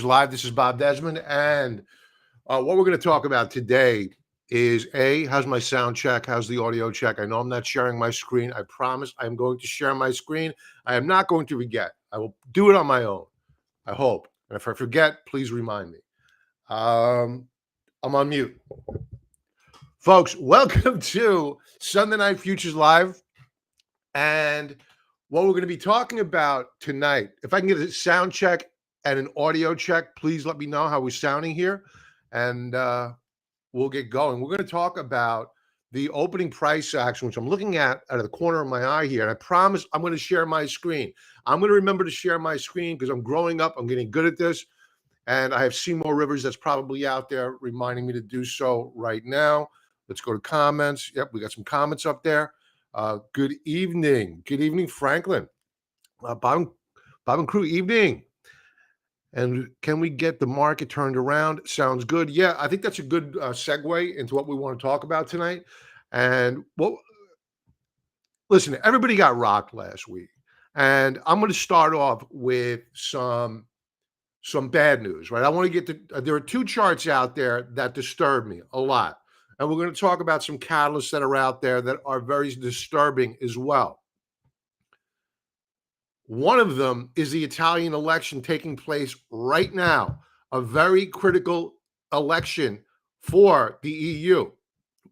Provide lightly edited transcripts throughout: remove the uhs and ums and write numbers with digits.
Live. This is Bob Desmond, and what we're going to talk about today is how's my sound check? How's the audio check? I know I'm not sharing my screen. I promise I'm going to share my screen. I am not going to forget. I will do it on my own. I hope. And if I forget, please remind me. I'm on mute, folks. Welcome to Sunday Night Futures Live, and what we're going to be talking about tonight. If I can get a sound check and an audio check, please let me know how we're sounding here, and we'll get going. We're going to talk about the opening price action, which I'm looking at out of the corner of my eye here, and I promise I'm going to share my screen. I'm going to remember to share my screen because I'm growing up. I'm getting good at this, and I have Seymour Rivers that's probably out there reminding me to do so right now. Let's go to comments. Yep, we got some comments up there. Good evening. Good evening, Franklin. Bob and crew, evening. And can we get the market turned around? Sounds good. Yeah, I think that's a good segue into what we want to talk about tonight. And listen, everybody got rocked last week. And I'm going to start off with some bad news, right? I want to get to, there are two charts out there that disturb me a lot. And we're going to talk about some catalysts that are out there that are very disturbing as well. One of them is the Italian election taking place right now, a very critical election for the EU.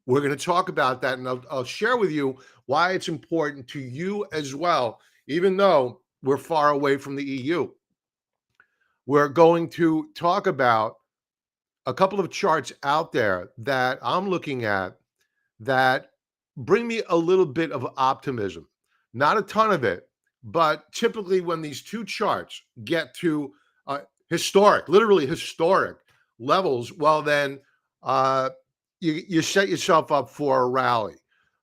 We're going to talk about that, and I'll share with you why it's important to you as well, even though we're far away from the EU. We're going to talk about a couple of charts out there that I'm looking at that bring me a little bit of optimism. Not a ton of it, but typically when these two charts get to historic, literally historic levels, well, then you set yourself up for a rally.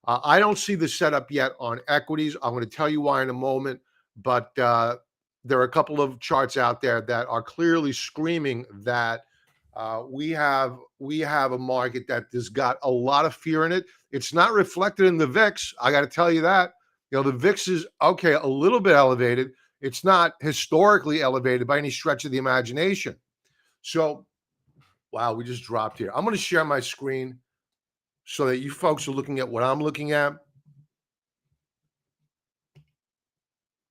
I don't see the setup yet on equities. I'm going to tell you why in a moment, but there are a couple of charts out there that are clearly screaming that we have a market that has got a lot of fear in it. It's not reflected in the VIX. I got to tell you that. The VIX is, okay, a little bit elevated. It's not historically elevated by any stretch of the imagination. So, wow, we just dropped here. I'm going to share my screen so that you folks are looking at what I'm looking at.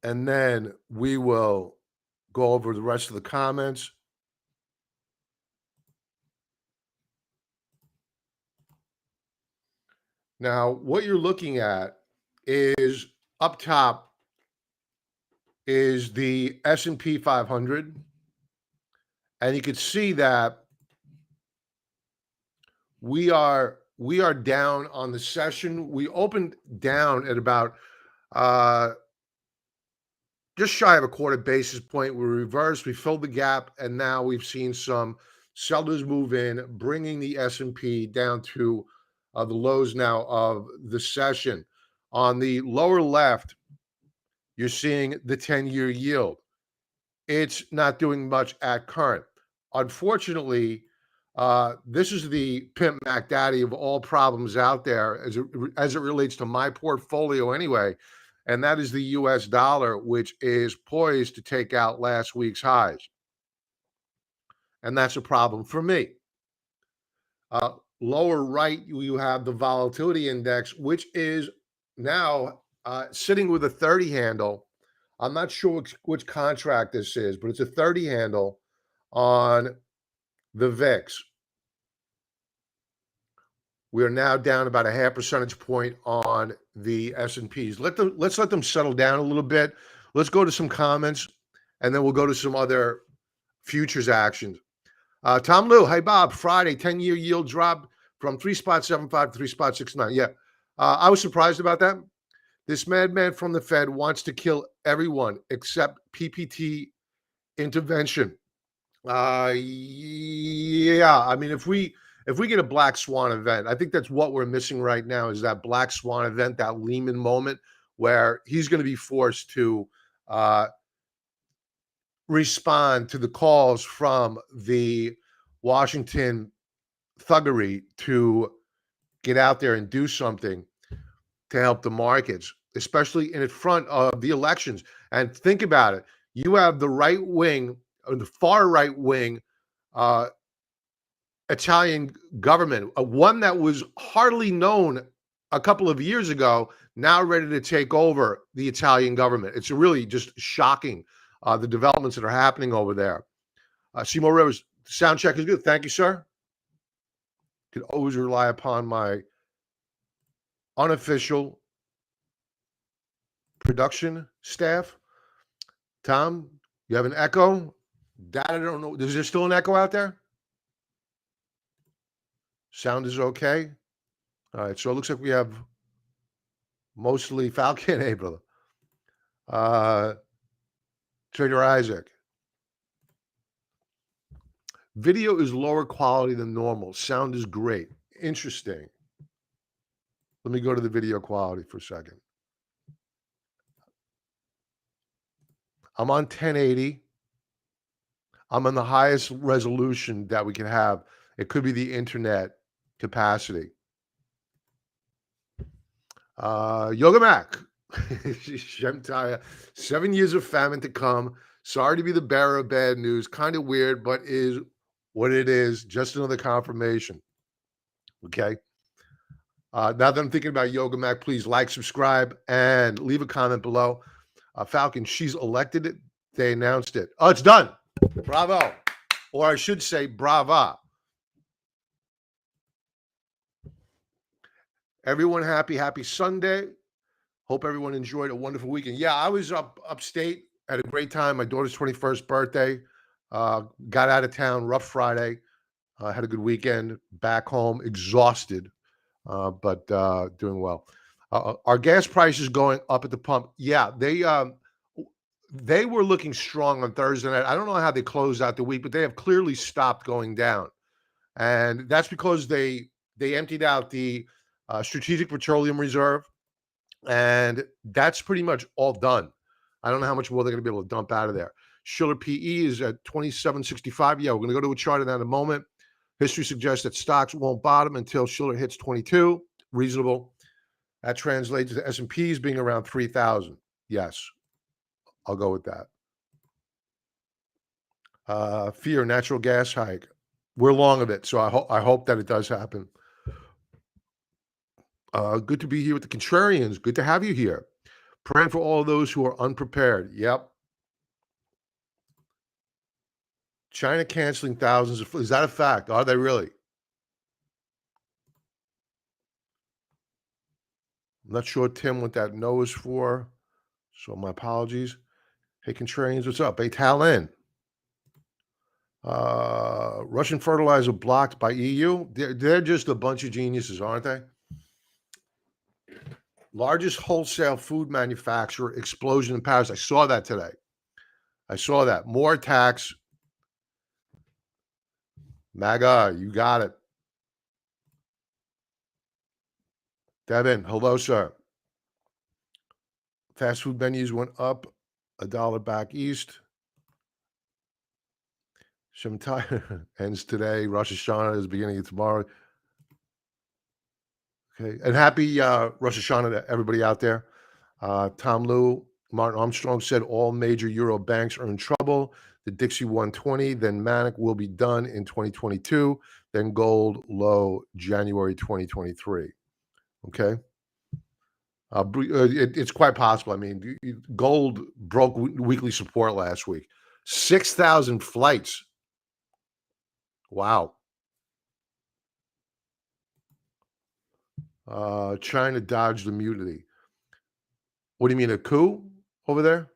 And then we will go over the rest of the comments. Now, what you're looking at is up top is the S&P 500. And you can see that we are down on the session. We opened down at about just shy of a quarter basis point. We reversed, we filled the gap, and now we've seen some sellers move in, bringing the S&P down to the lows now of the session. On the lower left, you're seeing the 10-year yield. It's not doing much at current. Unfortunately, this is the Pimp Mac Daddy of all problems out there as it relates to my portfolio anyway, and that is the U.S. dollar, which is poised to take out last week's highs. And that's a problem for me. Lower right, you have the volatility index, which is now sitting with a 30 handle. I'm not sure which contract this is, but it's a 30 handle on the VIX. We are now down about a half percentage point on the S&Ps. Let's let them settle down a little bit. Let's go to some comments, and then we'll go to some other futures actions. Tom Liu, hey Bob, Friday 10-year yield drop from 3.75 to 3.69. Yeah, I was surprised about that. This madman from the Fed wants to kill everyone except PPT intervention. Yeah, I mean, if we get a black swan event, I think that's what we're missing right now, is that black swan event, that Lehman moment where he's going to be forced to respond to the calls from the Washington thuggery to get out there and do something to help the markets, especially in front of the elections. And think about it. You have the right wing the far right wing Italian government, one that was hardly known a couple of years ago, now ready to take over the Italian government. It's really just shocking, the developments that are happening over there. Seymour Rivers, sound check is good. Thank you, sir. Could always rely upon my unofficial production staff. Tom, you have an echo? That I don't know. Is there still an echo out there? Sound is okay. All right, so it looks like we have mostly Falcon. Hey, brother. Trader Isaac. Video is lower quality than normal. Sound is great. Interesting. Let me go to the video quality for a second. I'm on 1080. I'm on the highest resolution that we can have. It could be the internet capacity. Yoga Mac. Shemtaya. 7 years of famine to come. Sorry to be the bearer of bad news. Kind of weird, but is what it is. Just another confirmation. Okay. Now that I'm thinking about Yoga Mac, please like, subscribe, and leave a comment below. Falcon, she's elected it. They announced it. Oh, it's done. Bravo. Or I should say, brava. Everyone happy Sunday. Hope everyone enjoyed a wonderful weekend. Yeah, I was upstate, had a great time. My daughter's 21st birthday. Got out of town, rough Friday. Had a good weekend. Back home, exhausted, but doing well. Our gas prices going up at the pump. Yeah, they were looking strong on Thursday night. I don't know how they closed out the week, but they have clearly stopped going down. And that's because they emptied out the Strategic Petroleum Reserve, and that's pretty much all done. I don't know how much more they're going to be able to dump out of there. Schiller PE is at 27.65. Yeah, we're going to go to a chart in that in a moment. History suggests that stocks won't bottom until Schiller hits 22. Reasonable. That translates to S&Ps being around 3,000. Yes, I'll go with that. Fear, natural gas hike. We're long of it, so I hope that it does happen. Good to be here with the Contrarians. Good to have you here. Praying for all those who are unprepared. Yep. China canceling thousands of... Is that a fact? Are they really? I'm not sure, Tim, what that no is for, so my apologies. Hey, Contrarians, what's up? Hey, Talon. Russian fertilizer blocked by EU. They're just a bunch of geniuses, aren't they? Largest wholesale food manufacturer, explosion in Paris. I saw that today. I saw that. More attacks. MAGA, you got it. Devin, hello, sir. Fast food menus went up $1 back east. Shemtai ends today. Rosh Hashanah is beginning tomorrow. Okay, and happy Rosh Hashanah to everybody out there. Tom Liu, Martin Armstrong said all major Euro banks are in trouble. The Dixie 120, then Manic will be done in 2022. Then gold low January 2023. Okay. It's quite possible. I mean, gold broke weekly support last week. 6,000 flights. Wow. China dodged immunity. What do you mean, a coup over there?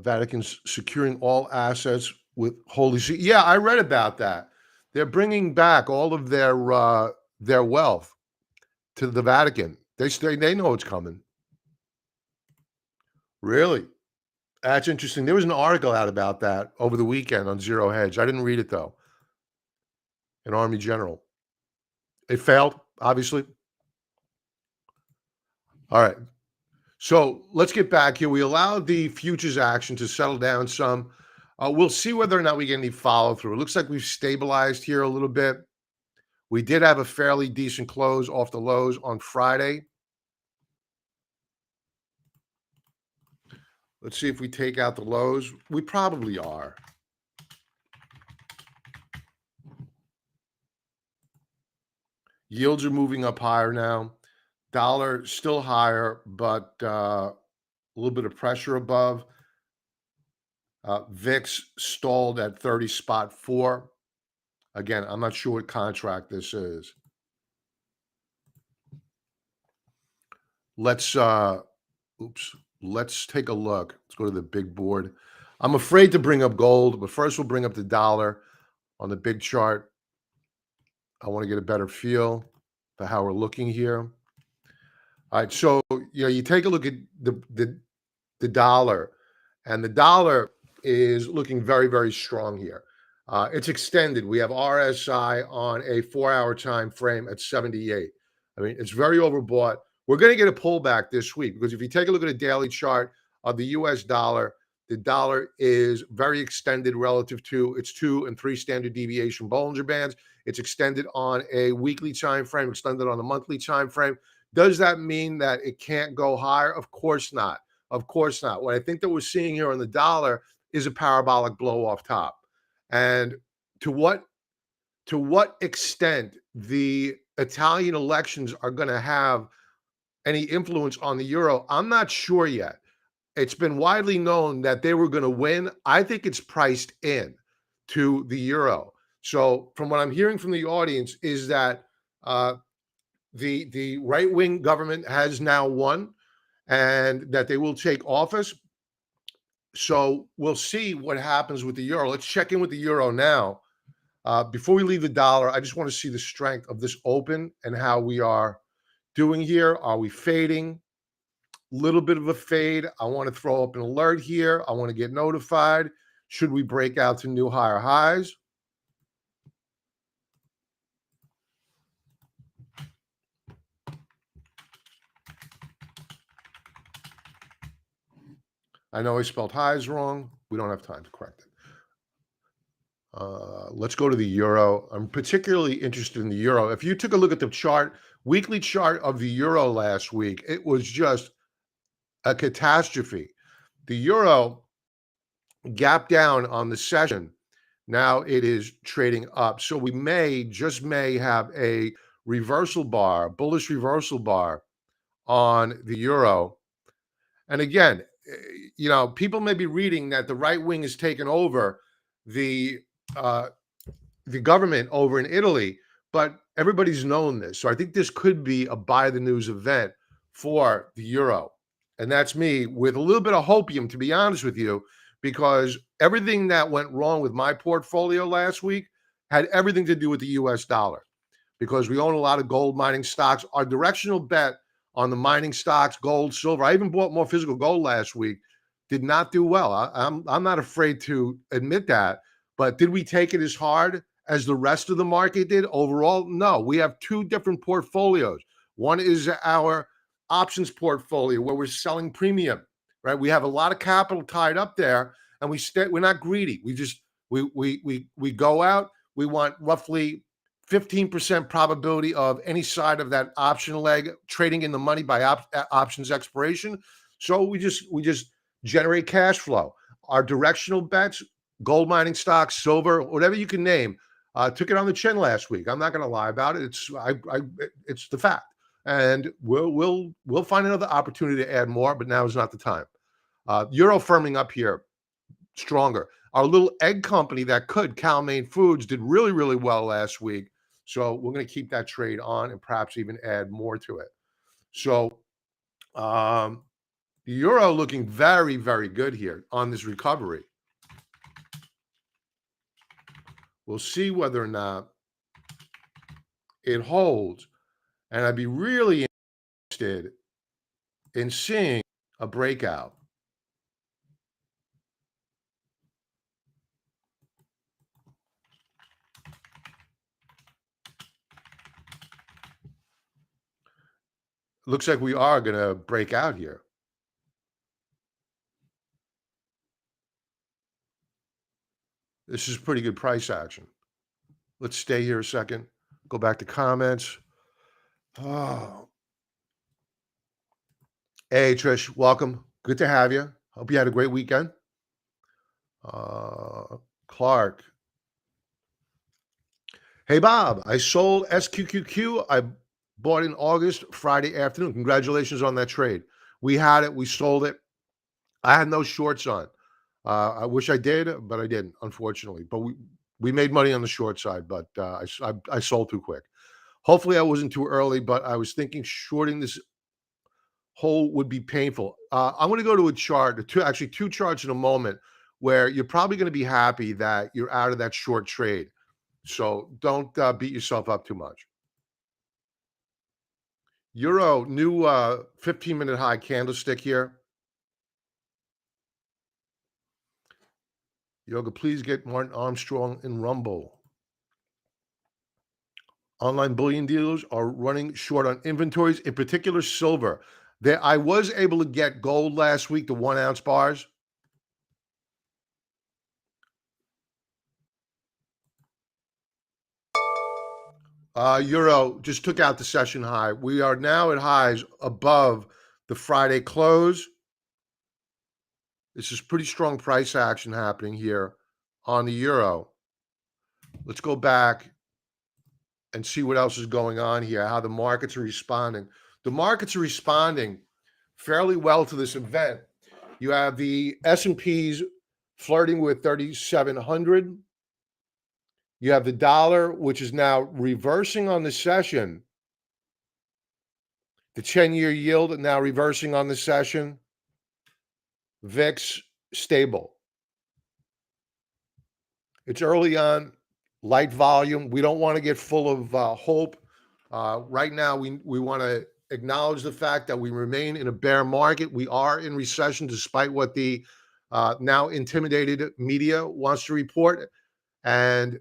Vatican's securing all assets with Holy See. Yeah, I read about that. They're bringing back all of their wealth to the Vatican. They know it's coming. Really? That's interesting. There was an article out about that over the weekend on Zero Hedge. I didn't read it, though. An Army general. It failed, obviously. All right. So let's get back here. We allowed the futures action to settle down some. We'll see whether or not we get any follow through. It looks like we've stabilized here a little bit. We did have a fairly decent close off the lows on Friday. Let's see if we take out the lows. We probably are. Yields are moving up higher now. Dollar still higher, but a little bit of pressure above. VIX stalled at 30.4. Again, I'm not sure what contract this is. Let's let's take a look. Let's go to the big board. I'm afraid to bring up gold, but first we'll bring up the dollar on the big chart. I want to get a better feel for how we're looking here. All right, so you take a look at the dollar, and the dollar is looking very, very strong here. It's extended. We have RSI on a 4-hour time frame at 78. I mean, it's very overbought. We're going to get a pullback this week because if you take a look at a daily chart of the US dollar, the dollar is very extended relative to its 2 and 3 standard deviation Bollinger Bands. It's extended on a weekly time frame, extended on a monthly time frame. Does that mean that it can't go higher? Of course not. Of course not. What I think that we're seeing here on the dollar is a parabolic blow off top. And to what extent the Italian elections are going to have any influence on the euro, I'm not sure yet. It's been widely known that they were going to win. I think it's priced in to the euro. So from what I'm hearing from the audience is that the right-wing government has now won and that they will take office. So we'll see what happens with the euro. Let's check in with the euro now. Before we leave the dollar, I just want to see the strength of this open and how we are doing here. Are we fading? Little bit of a fade. I want to throw up an alert here. I want to get notified. Should we break out to new higher highs? I know I spelled highs wrong. We don't have time to correct it. Let's go to the euro. I'm particularly interested in the euro. If you took a look at the chart, weekly chart of the euro last week, it was just a catastrophe. The euro gapped down on the session. Now it is trading up. So we just may have a reversal bar, bullish reversal bar on the euro. And again, people may be reading that the right wing has taken over the government over in Italy, but everybody's known this. So I think this could be a buy the news event for the euro. And that's me with a little bit of hopium, to be honest with you, because everything that went wrong with my portfolio last week had everything to do with the US dollar because we own a lot of gold mining stocks. Our directional bet on the mining stocks, gold, silver, I even bought more physical gold last week, did not do well. I'm not afraid to admit that. But did we take it as hard as the rest of the market did overall? No, we have two different portfolios. One is our options portfolio where we're selling premium, right? We have a lot of capital tied up there, and we're not greedy. We go out. We want roughly 15% probability of any side of that option leg trading in the money by options expiration. So we just generate cash flow. Our directional bets, gold mining stocks, silver, whatever you can name, took it on the chin last week. I'm not going to lie about it. It's the fact, and we'll find another opportunity to add more, but now is not the time. Euro firming up here, stronger. Our little egg company that Cal-Maine Foods, did really, really well last week. So we're going to keep that trade on and perhaps even add more to it. So the euro looking very, very good here on this recovery. We'll see whether or not it holds. And I'd be really interested in seeing a breakout. Looks like we are going to break out here. This is pretty good price action. Let's stay here a second. Go back to comments. Oh. Hey, Trish, welcome. Good to have you. Hope you had a great weekend. Uh, Clark. Hey, Bob, I sold SQQQ. I bought in August, Friday afternoon. Congratulations on that trade. We had it. We sold it. I had no shorts on. I wish I did, but I didn't, unfortunately. But we made money on the short side, but I sold too quick. Hopefully, I wasn't too early, but I was thinking shorting this whole would be painful. I'm going to go to a chart, actually two charts in a moment, where you're probably going to be happy that you're out of that short trade. So don't beat yourself up too much. Euro, new 15-minute high candlestick here. Yoga, please get Martin Armstrong in Rumble. Online bullion dealers are running short on inventories, in particular silver. I was able to get gold last week, the 1 ounce bars. Euro just took out the session high. We are now at highs above the Friday close. This is pretty strong price action happening here on the euro. Let's go back and see what else is going on here, how the markets are responding. The markets are responding fairly well to this event. You have the S&Ps flirting with 3,700. You have the dollar, which is now reversing on the session. The 10-year yield now reversing on the session. VIX stable. It's early on, light volume. We don't want to get full of hope. Right now, we want to acknowledge the fact that we remain in a bear market. We are in recession, despite what the now intimidated media wants to report. And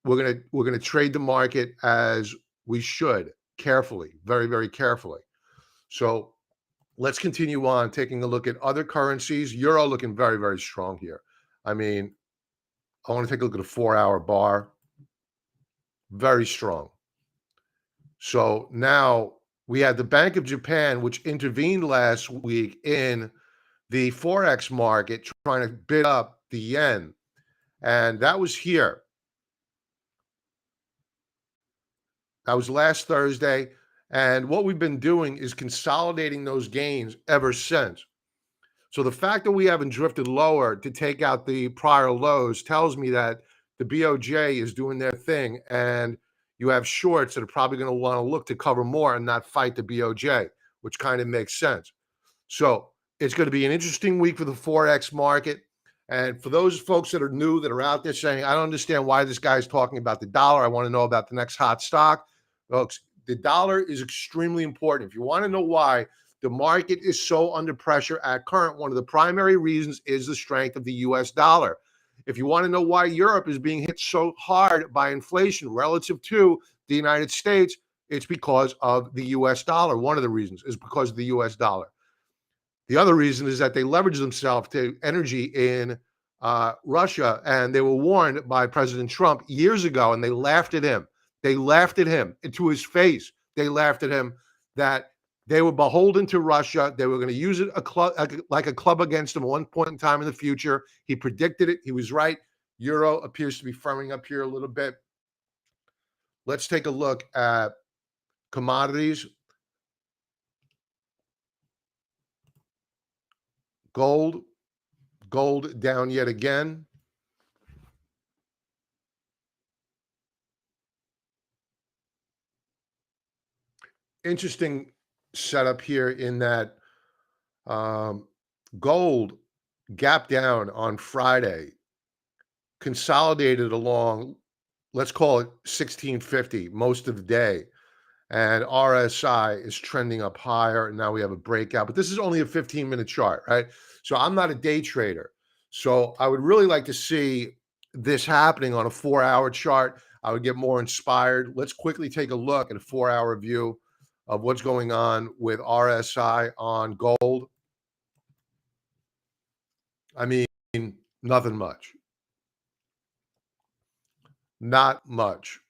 we're gonna trade the market as we should, carefully, very, very carefully. So let's continue on taking a look at other currencies. Euro looking very, very strong here. I mean, I want to take a look at a 4-hour bar. Very strong. So now we had the Bank of Japan, which intervened last week in the Forex market, trying to bid up the yen. And that was here. That was last Thursday. And what we've been doing is consolidating those gains ever since. So the fact that we haven't drifted lower to take out the prior lows tells me that the BOJ is doing their thing, and you have shorts that are probably going to want to look to cover more and not fight the BOJ, which kind of makes sense. So it's going to be an interesting week for the Forex market. And for those folks that are new, that are out there saying, I don't understand why this guy's talking about the dollar. I want to know about the next hot stock. Folks, the dollar is extremely important. If you want to know why the market is so under pressure at current, one of the primary reasons is the strength of the US dollar. If you want to know why Europe is being hit so hard by inflation relative to the United States, it's because of the US dollar. One of the reasons is because of the US dollar. The other reason is that they leverage themselves to energy in Russia, and they were warned by President Trump years ago, and they laughed at him. They laughed at him to his face. They laughed at him that they were beholden to Russia. They were going to use it like a club against him at one point in time in the future. He predicted it. He was right. Euro appears to be firming up here a little bit. Let's take a look at commodities. Gold down yet again. Interesting setup here in that gold gap down on Friday, consolidated along, let's call it 1650 most of the day. And RSI is trending up higher. And now we have a breakout, but this is only a 15-minute chart, right? So I'm not a day trader. So I would really like to see this happening on a 4-hour chart. I would get more inspired. Let's quickly take a look at a 4-hour view of what's going on with RSI on gold. I mean, nothing much. Not much.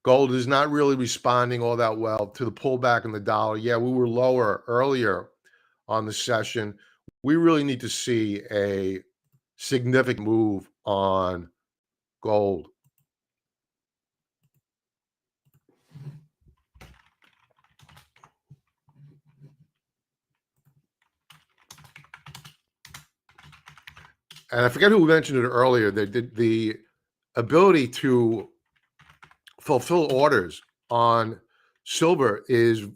Gold is not really responding all that well to the pullback in the dollar. Yeah, we were lower earlier on the session. We really need to see a significant move on gold. And I forget who mentioned it earlier. The ability to fulfill orders on silver is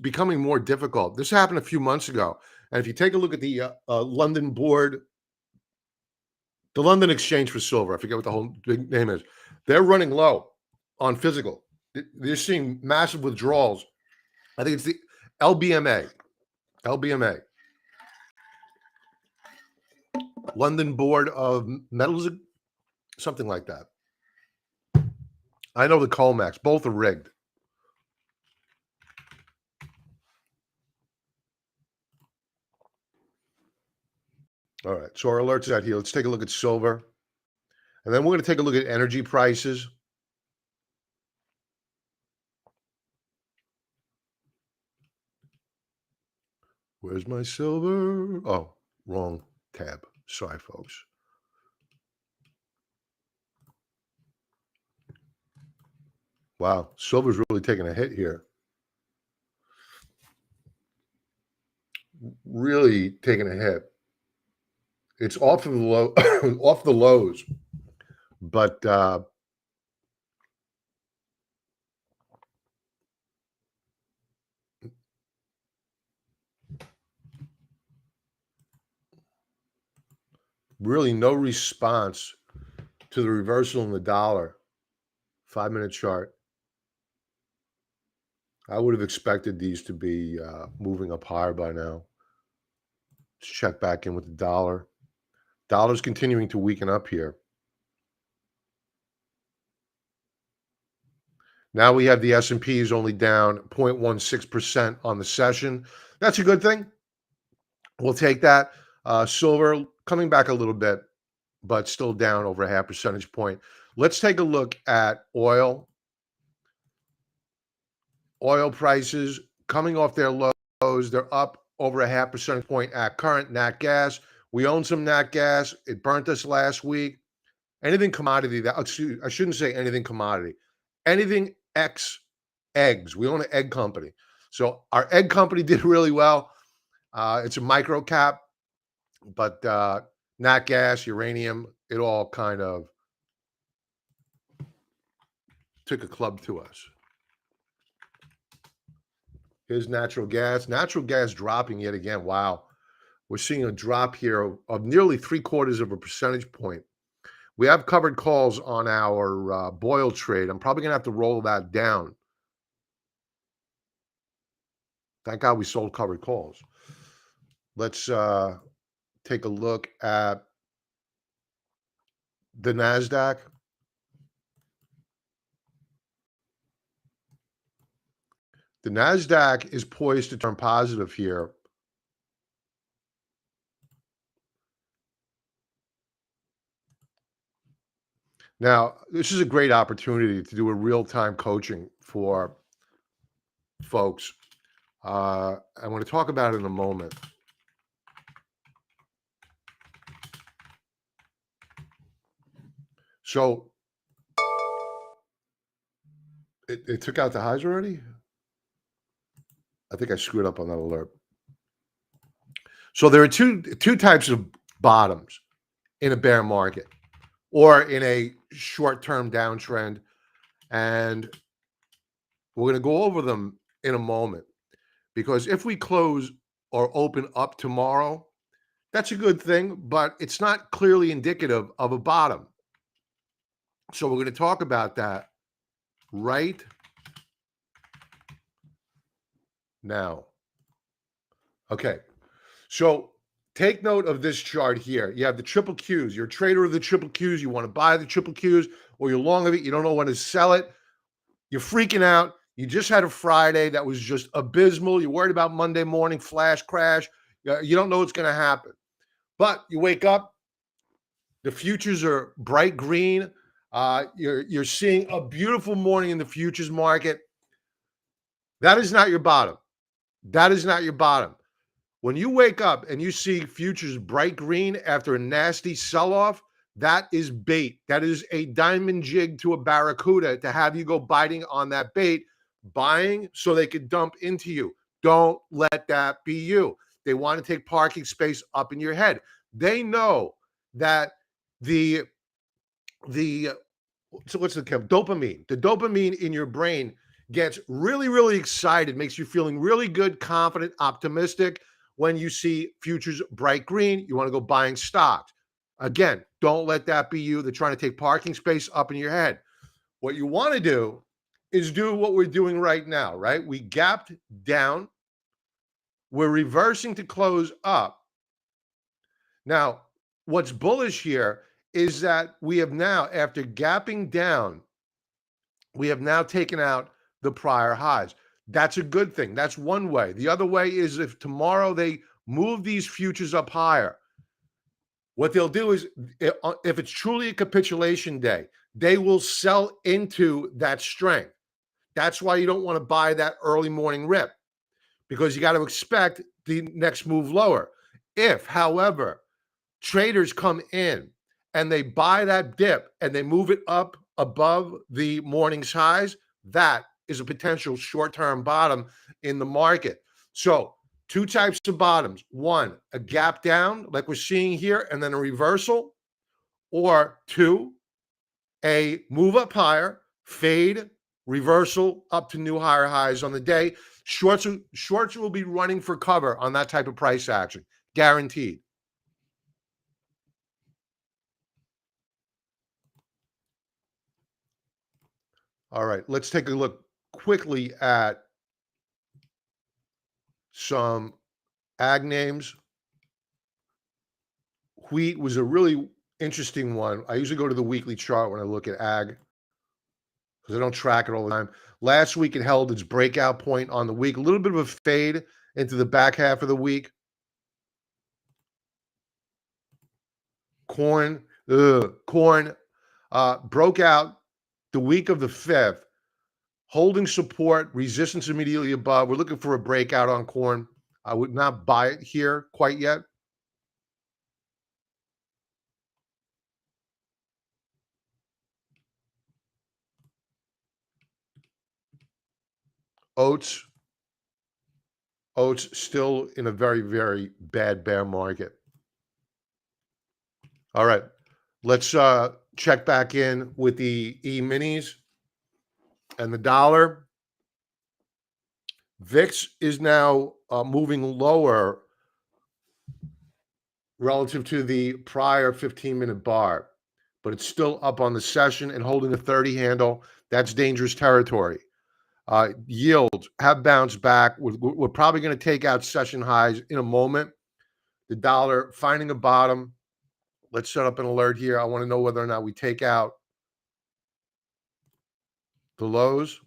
becoming more difficult. This happened a few months ago. And if you take a look at the London board, the London Exchange for Silver, I forget what the whole big name is, they're running low on physical. They're seeing massive withdrawals. I think it's the LBMA, London Board of Metals, something like that. I know the Colmex, both are rigged. All right, so our alerts out here. Let's take a look at silver. And then we're going to take a look at energy prices. Where's my silver? Oh, wrong tab. Sorry, folks. Wow, silver's really taking a hit here. Really taking a hit. It's off of the low, off the lows, but really no response to the reversal in the dollar. 5-minute chart. I would have expected these to be moving up higher by now. Let's check back in with the dollar. Dollar's continuing to weaken up here. Now we have the S&P is only down 0.16% on the session. That's a good thing. We'll take that. Silver coming back a little bit, but still down over a half percentage point. Let's take a look at oil. Oil prices coming off their lows. They're up over a half percentage point at current. Nat gas. We own some nat gas. It burnt us last week. Anything commodity that, excuse, I shouldn't say anything commodity. Anything X eggs. We own an egg company. So our egg company did really well. It's a micro cap, but nat gas, uranium, it all kind of took a club to us. Here's natural gas. Natural gas dropping yet again. Wow. We're seeing a drop here of nearly 0.75 of a percentage point. We have covered calls on our Boyle trade. I'm probably going to have to roll that down. Thank God we sold covered calls. Let's take a look at the NASDAQ. The NASDAQ is poised to turn positive here. Now, this is a great opportunity to do a real-time coaching for folks. I want to talk about it in a moment. So it took out the highs already? I think I screwed up on that alert. So there are two types of bottoms in a bear market or in a short-term downtrend. And we're going to go over them in a moment. Because if we close or open up tomorrow, that's a good thing, but it's not clearly indicative of a bottom. So we're going to talk about that right now. Okay, so take note of this chart here. You have the triple Qs. You're a trader of the triple Qs. You want to buy the triple Qs, or you're long of it. You don't know when to sell it. You're freaking out. You just had a Friday that was just abysmal. You're worried about Monday morning flash crash. You don't know what's going to happen. But you wake up, the futures are bright green. You're seeing a beautiful morning in the futures market. That is not your bottom. That is not your bottom. When you wake up and you see futures bright green after a nasty sell-off, that is bait. That is a diamond jig to a barracuda to have you go biting on that bait, buying so they could dump into you. Don't let that be you. They want to take parking space up in your head. They know that the so what's the dopamine? The dopamine in your brain gets really, really excited, makes you feeling really good, confident, optimistic. When you see futures bright green, you want to go buying stocks. Again, don't let that be you. They're trying to take parking space up in your head. What you want to do is do what we're doing right now, right? We gapped down. We're reversing to close up. Now, what's bullish here is that we have now, after gapping down, we have now taken out the prior highs. That's a good thing. That's one way. The other way is if tomorrow they move these futures up higher, what they'll do is, if it's truly a capitulation day, they will sell into that strength. That's why you don't want to buy that early morning rip, because you got to expect the next move lower. If, however, traders come in and they buy that dip and they move it up above the morning's highs, that is a potential short-term bottom in the market. So two types of bottoms. One, a gap down like we're seeing here and then a reversal, or two, a move up higher, fade, reversal up to new higher highs on the day. Shorts will be running for cover on that type of price action, guaranteed. All right, let's take a look quickly at some ag names. Wheat was a really interesting one. I usually go to the weekly chart when I look at ag because I don't track it all the time. Last week, it held its breakout point on the week. A little bit of a fade into the back half of the week. Corn broke out the week of the 5th, holding support, resistance immediately above. We're looking for a breakout on corn. I would not buy it here quite yet. Oats still in a very, very bad bear market. All right, let's check back in with the E-minis and the dollar. VIX is now moving lower relative to the prior 15-minute bar, but it's still up on the session and holding a 30 handle. That's dangerous territory. Yields have bounced back. We're probably going to take out session highs in a moment. The dollar finding a bottom. Let's set up an alert here. I want to know whether or not we take out the lows.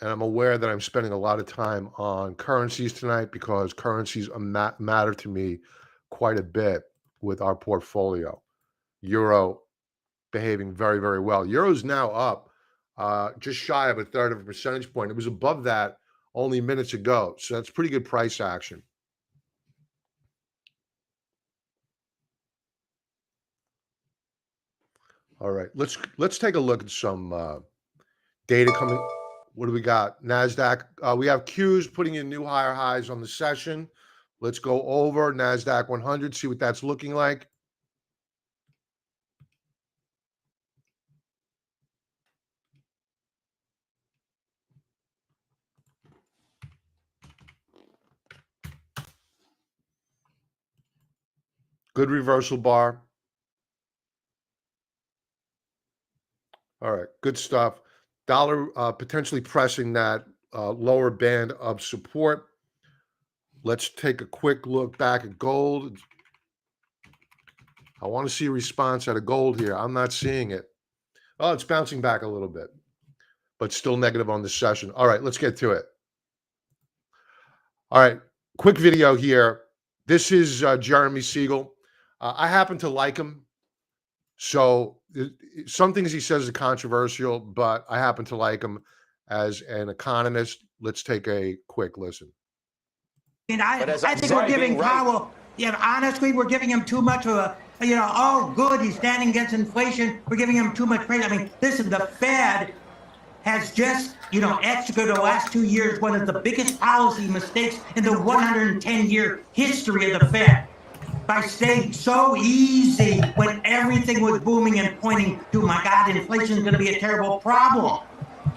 And I'm aware that I'm spending a lot of time on currencies tonight because currencies matter to me quite a bit with our portfolio. Euro behaving very, very well. Euro's now up just shy of a third of a percentage point. It was above that only minutes ago. So that's pretty good price action. All right, let's take a look at some data coming. What do we got? NASDAQ. We have Qs putting in new higher highs on the session. Let's go over NASDAQ 100, see what that's looking like. Good reversal bar. All right, good stuff. Dollar potentially pressing that lower band of support. Let's take a quick look back at gold. I want to see a response out of gold here. I'm not seeing it. Oh, it's bouncing back a little bit. but still negative on the session. All right, let's get to it. All right, quick video here. This is Jeremy Siegel. I happen to like him. So some things he says are controversial, but I happen to like him as an economist. Let's take a quick listen. And I think we're giving Powell, honestly, we're giving him too much of a, oh, good, he's standing against inflation. We're giving him too much credit. I mean, listen, the Fed has just, executed the last 2 years one of the biggest policy mistakes in the 110-year history of the Fed by staying so easy when everything was booming and pointing to, my God, inflation is going to be a terrible problem.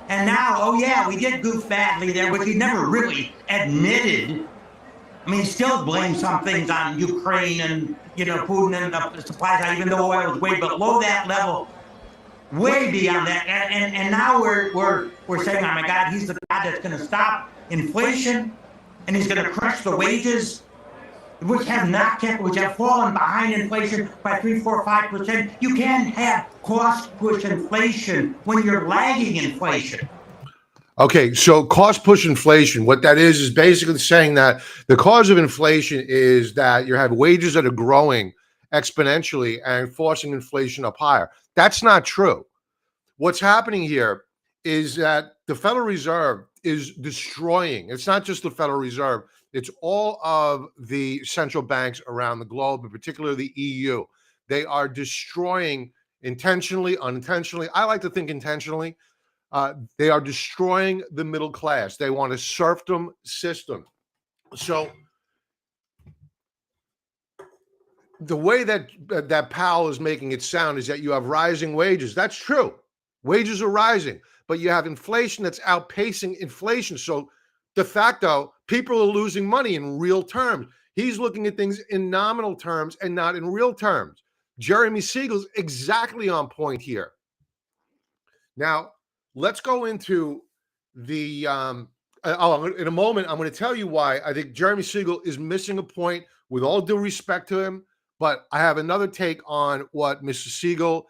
And now, oh yeah, we did goof badly there, which he never really admitted. I mean, he still blames some things on Ukraine and, Putin and the supply side, even though oil was way below that level, way beyond that. And now we're saying, oh my God, he's the guy that's going to stop inflation and he's going to crush the wages, which have fallen behind inflation by 3, 4, 5%. You can't have cost push inflation when you're lagging inflation. Okay, so cost push inflation, what that is basically saying that the cause of inflation is that you have wages that are growing exponentially and forcing inflation up higher. That's not true. What's happening here is that the Federal Reserve is destroying, it's not just the Federal Reserve, it's all of the central banks around the globe, in particular the EU. They are destroying intentionally, unintentionally. I like to think intentionally. They are destroying the middle class. They want a serfdom system. So the way that Powell is making it sound is that you have rising wages. That's true. Wages are rising, but you have inflation that's outpacing inflation. So de facto, people are losing money in real terms. He's looking at things in nominal terms and not in real terms. Jeremy Siegel's exactly on point here. Now, let's go into the, in a moment, I'm going to tell you why I think Jeremy Siegel is missing a point, with all due respect to him, but I have another take on what Mr. Siegel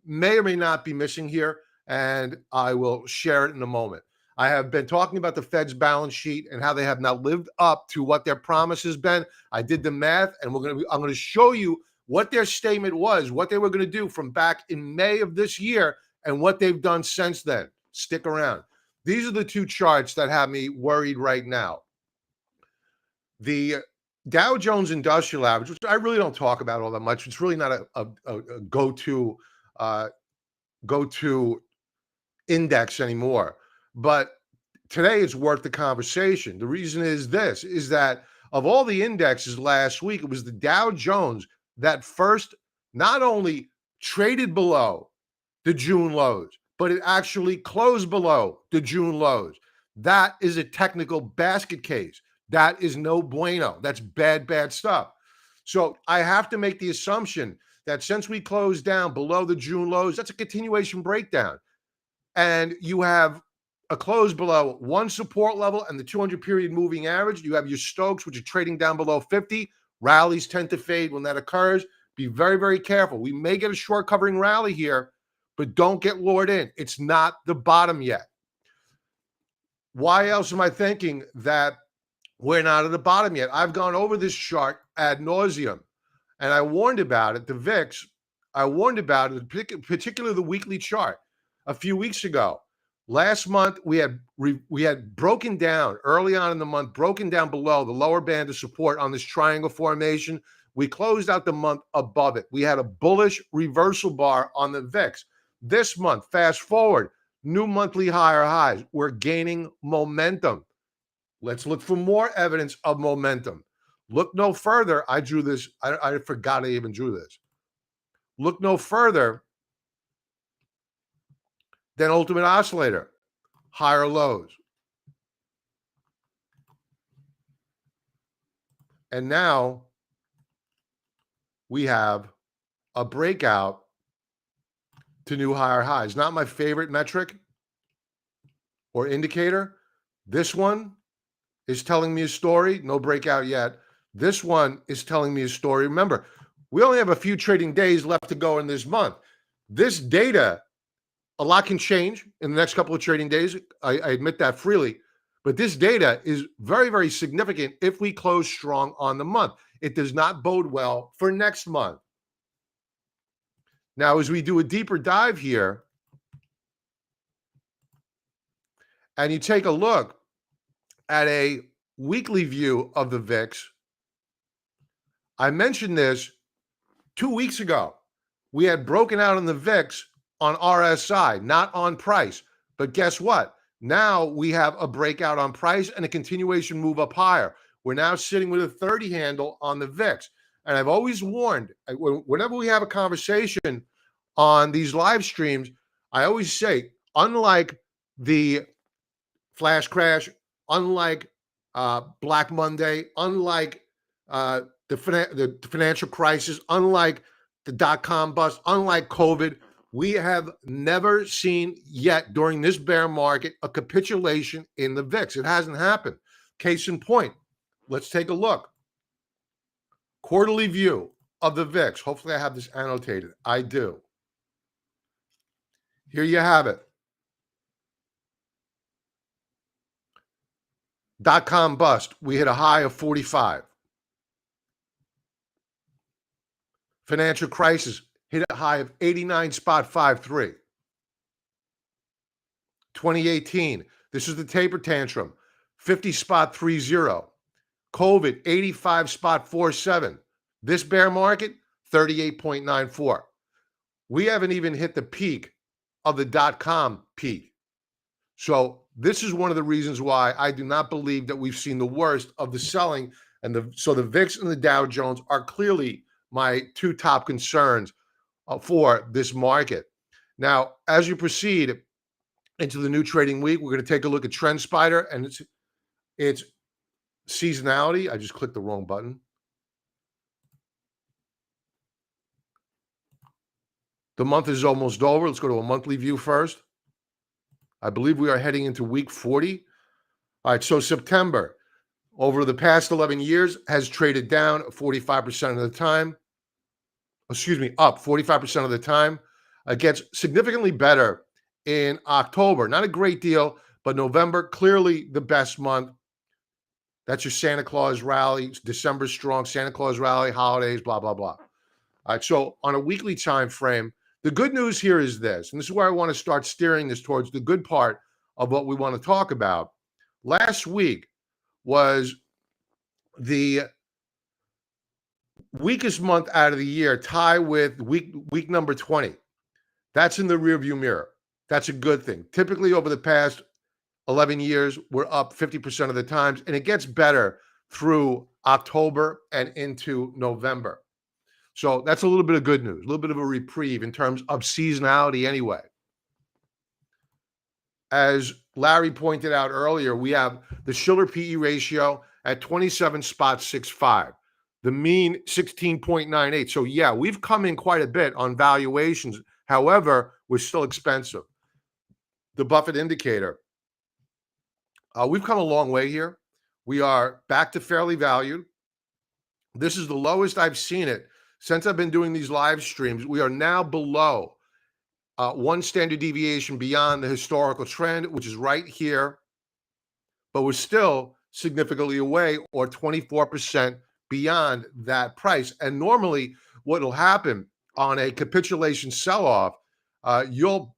may or may not be missing here, and I will share it in a moment. I have been talking about the Fed's balance sheet and how they have not lived up to what their promise has been. I did the math, and I'm going to show you what their statement was, what they were going to do from back in May of this year, and what they've done since then. Stick around. These are the two charts that have me worried right now. The Dow Jones Industrial Average, which I really don't talk about all that much. It's really not a go-to index anymore. But today it's worth the conversation. The reason is this, is that of all the indexes last week, it was the Dow Jones that first not only traded below the June lows, but it actually closed below the June lows. That is a technical basket case. That is no bueno. That's bad, bad stuff. So I have to make the assumption that since we closed down below the June lows, that's a continuation breakdown. And you have a close below one support level and the 200-period moving average. You have your Stokes, which are trading down below 50. Rallies tend to fade when that occurs. Be very, very careful. We may get a short covering rally here, but don't get lured in. It's not the bottom yet. Why else am I thinking that we're not at the bottom yet? I've gone over this chart ad nauseum, and I warned about it. The VIX, I warned about it, particularly the weekly chart a few weeks ago. Last month, we had broken down early on in the month, broken down below the lower band of support on this triangle formation. We closed out the month above it. We had a bullish reversal bar on the VIX. This month, fast forward, new monthly higher highs. We're gaining momentum. Let's look for more evidence of momentum. Look no further. I drew this. I forgot I even drew this. Look no further than ultimate oscillator, higher lows. And now we have a breakout to new higher highs. Not my favorite metric or indicator. This one is telling me a story. No breakout yet. This one is telling me a story. Remember, we only have a few trading days left to go in this month. This data a lot can change in the next couple of trading days. I admit that freely. But this data is very, very significant if we close strong on the month. It does not bode well for next month. Now, as we do a deeper dive here, and you take a look at a weekly view of the VIX, I mentioned this 2 weeks ago. We had broken out on the VIX on RSI, not on price. But guess what? Now we have a breakout on price and a continuation move up higher. We're now sitting with a 30 handle on the VIX. And I've always warned, whenever we have a conversation on these live streams, I always say, unlike the flash crash, unlike Black Monday, unlike the financial crisis, unlike the dot-com bust, unlike COVID, we have never seen yet during this bear market a capitulation in the VIX. It hasn't happened. Case in point, let's take a look. Quarterly view of the VIX. Hopefully I have this annotated. I do. Here you have it. Dot-com bust. We hit a high of 45. Financial crisis. Hit a high of 89.53. 2018, this is the taper tantrum, 50.30. COVID, 85.47. This bear market, 38.94. We haven't even hit the peak of the dot-com peak. So this is one of the reasons why I do not believe that we've seen the worst of the selling. And so the VIX and the Dow Jones are clearly my two top concerns for this market. Now, as you proceed into the new trading week, we're going to take a look at TrendSpider and its seasonality. I just clicked the wrong button. The month is almost over. Let's go to a monthly view first. I believe we are heading into week 40. All right, so September, over the past 11 years, has traded down 45% of the time. Up 45% of the time. It gets significantly better in October. Not a great deal, but November, clearly the best month. That's your Santa Claus rally. December strong, Santa Claus rally, holidays, blah, blah, blah. All right, so on a weekly time frame, the good news here is this, and this is where I want to start steering this towards the good part of what we want to talk about. Last week was the weakest month out of the year, tie with week number 20. That's in the rearview mirror. That's a good thing. Typically over the past 11 years, we're up 50% of the times, and it gets better through October and into November. So that's a little bit of good news, a little bit of a reprieve in terms of seasonality anyway. As Larry pointed out earlier, we have the Shiller PE ratio at 27.65. The mean 16.98. So yeah, we've come in quite a bit on valuations. However, we're still expensive. The Buffett indicator. We've come a long way here. We are back to fairly valued. This is the lowest I've seen it since I've been doing these live streams. We are now below one standard deviation beyond the historical trend, which is right here. But we're still significantly away, or 24% beyond that price. And normally what will happen on a capitulation sell-off, you'll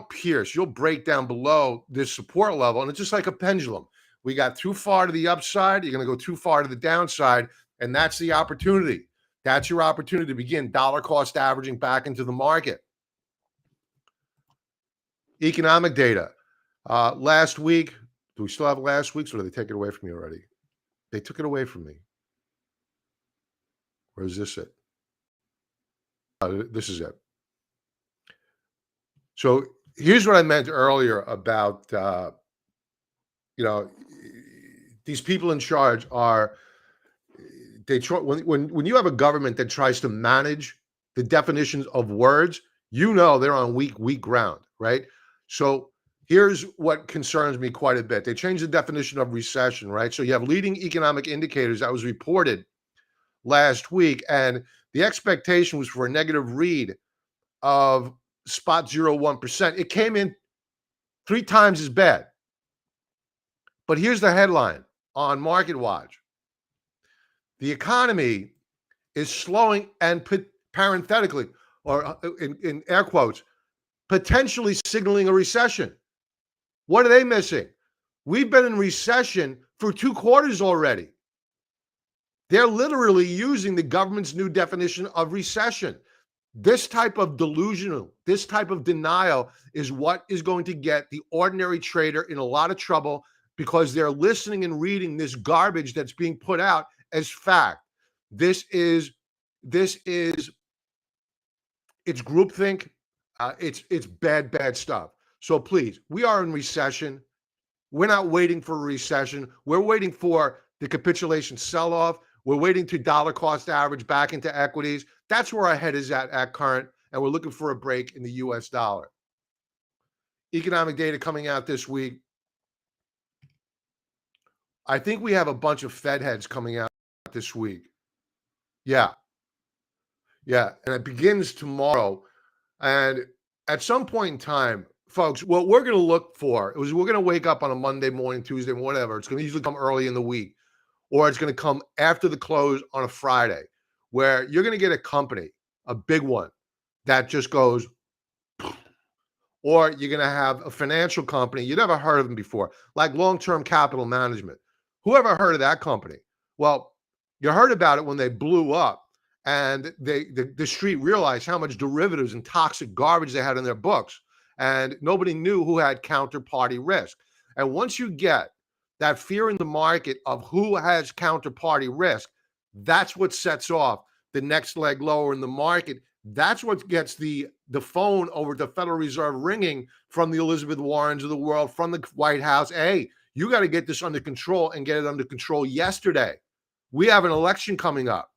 pierce, you'll break down below this support level. And it's just like a pendulum. We got too far to the upside, you're going to go too far to the downside, and that's the opportunity. That's your opportunity to begin dollar cost averaging back into the market. Economic data. Last week, do we still have last week's, or did they take it away from me already? They took it away from me. Where is this it? This is it. So here's what I meant earlier about, these people in charge are, they try, when you have a government that tries to manage the definitions of words, they're on weak ground, right? So here's what concerns me quite a bit. They changed the definition of recession, right? So you have leading economic indicators that was reported last week, and the expectation was for a negative read of 0.01%. It came in 3 times as bad. But here's the headline on Market Watch. The economy is slowing and parenthetically, or in air quotes, potentially signaling a recession. What are they missing? We've been in recession for 2 quarters already. They're literally using the government's new definition of recession. This type of delusional, this type of denial is what is going to get the ordinary trader in a lot of trouble, because they're listening and reading this garbage that's being put out as fact. This is it's groupthink. It's bad stuff. So please, we are in recession. We're not waiting for a recession. We're waiting for the capitulation sell-off. We're waiting to dollar cost average back into equities. That's where our head is at current, and we're looking for a break in the US dollar. Economic data coming out this week. I think we have a bunch of Fed heads coming out this week. Yeah, and it begins tomorrow. And at some point in time, folks, what we're going to look for is we're going to wake up on a Monday morning, Tuesday, whatever. It's going to usually come early in the week, or it's going to come after the close on a Friday, where you're going to get a company, a big one, that just goes, or you're going to have a financial company. You never heard of them before, like Long-Term Capital Management. Who ever heard of that company? Well, you heard about it when they blew up, and the street realized how much derivatives and toxic garbage they had in their books, and nobody knew who had counterparty risk. And once you get that fear in the market of who has counterparty risk, that's what sets off the next leg lower in the market. That's what gets the phone over the Federal Reserve ringing from the Elizabeth Warrens of the world, from the White House. Hey, you got to get this under control, and get it under control yesterday. We have an election coming up.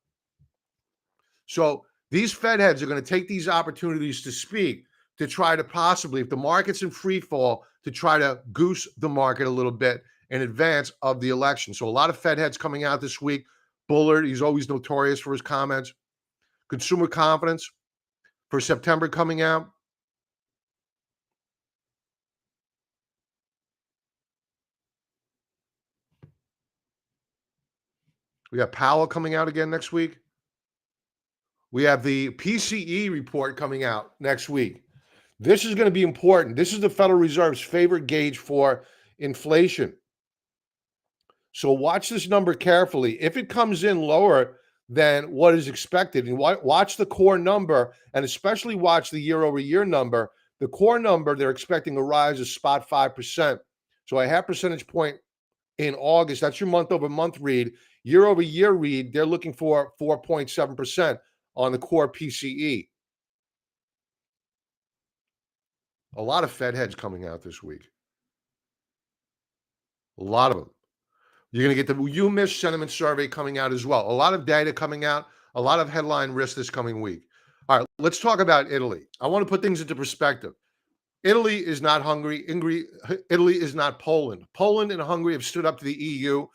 So these Fed heads are going to take these opportunities to speak, to try to possibly, if the market's in free fall, to try to goose the market a little bit in advance of the election. So a lot of Fed heads coming out this week. Bullard, he's always notorious for his comments. Consumer confidence for September coming out. We got Powell coming out again next week. We have the PCE report coming out next week. This is going to be important. This is the Federal Reserve's favorite gauge for inflation. So watch this number carefully. If it comes in lower than what is expected, and watch the core number, and especially watch the year-over-year number. The core number, they're expecting a rise of spot 5%. So a half percentage point in August. That's your month-over-month read. Year-over-year read, they're looking for 4.7% on the core PCE. A lot of Fed heads coming out this week. A lot of them. You're going to get the UMISH sentiment survey coming out as well. A lot of data coming out, a lot of headline risk this coming week. All right, let's talk about Italy. I want to put things into perspective. Italy is not Hungary. Italy is not Poland. Poland and Hungary have stood up to the EU.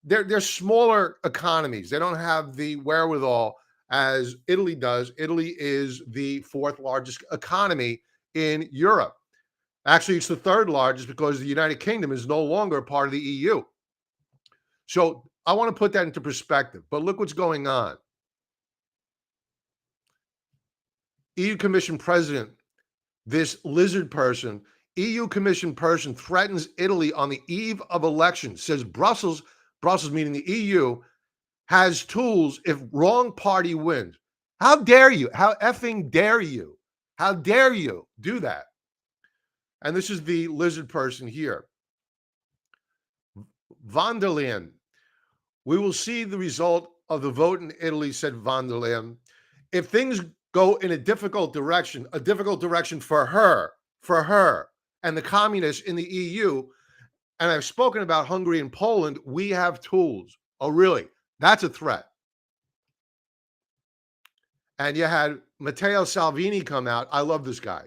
They're smaller economies. They don't have the wherewithal as Italy does. Italy is the 4th largest economy in Europe. Actually, it's the 3rd largest, because the United Kingdom is no longer a part of the EU. So I want to put that into perspective. But look what's going on. EU Commission President, this lizard person, EU Commission person, threatens Italy on the eve of election, says Brussels meaning the EU, has tools if wrong party wins. How dare you? How effing dare you? How dare you do that? And this is the lizard person here. Von der Leyen, we will see the result of the vote in Italy, said von der Leyen. If things go in a difficult direction for her and the communists in the EU, and I've spoken about Hungary and Poland, we have tools. Oh, really? That's a threat. And you had Matteo Salvini come out. I love this guy.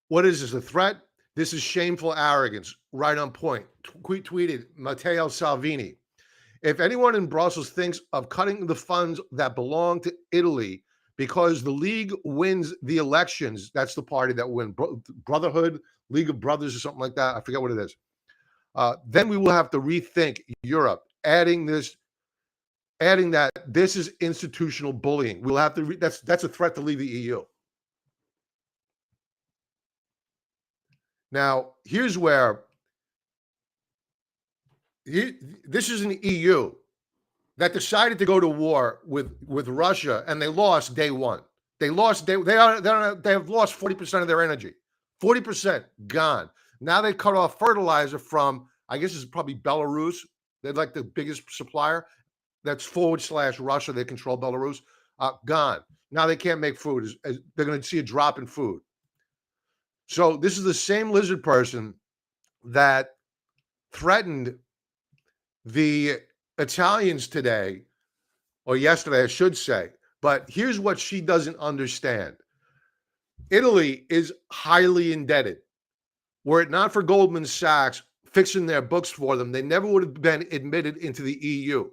What is this, a threat? This is shameful arrogance. Right on point. Tweeted Matteo Salvini. If anyone in Brussels thinks of cutting the funds that belong to Italy because the league wins the elections. That's the party that wins. Brotherhood, League of Brothers or something like that. I forget what it is. Then we will have to rethink Europe, adding that this is institutional bullying. We'll have to, that's a threat to leave the EU. Now, here's where, this is an EU that decided to go to war with Russia, and they lost day one. They have lost 40% of their energy. 40% gone. Now they cut off fertilizer from, I guess it's probably Belarus. They're like the biggest supplier. That's / Russia. They control Belarus. Gone. Now they can't make food. They're going to see a drop in food. So this is the same lizard person that threatened the Italians today, or yesterday, I should say. But here's what she doesn't understand. Italy is highly indebted. Were it not for Goldman Sachs fixing their books for them, they never would have been admitted into the EU.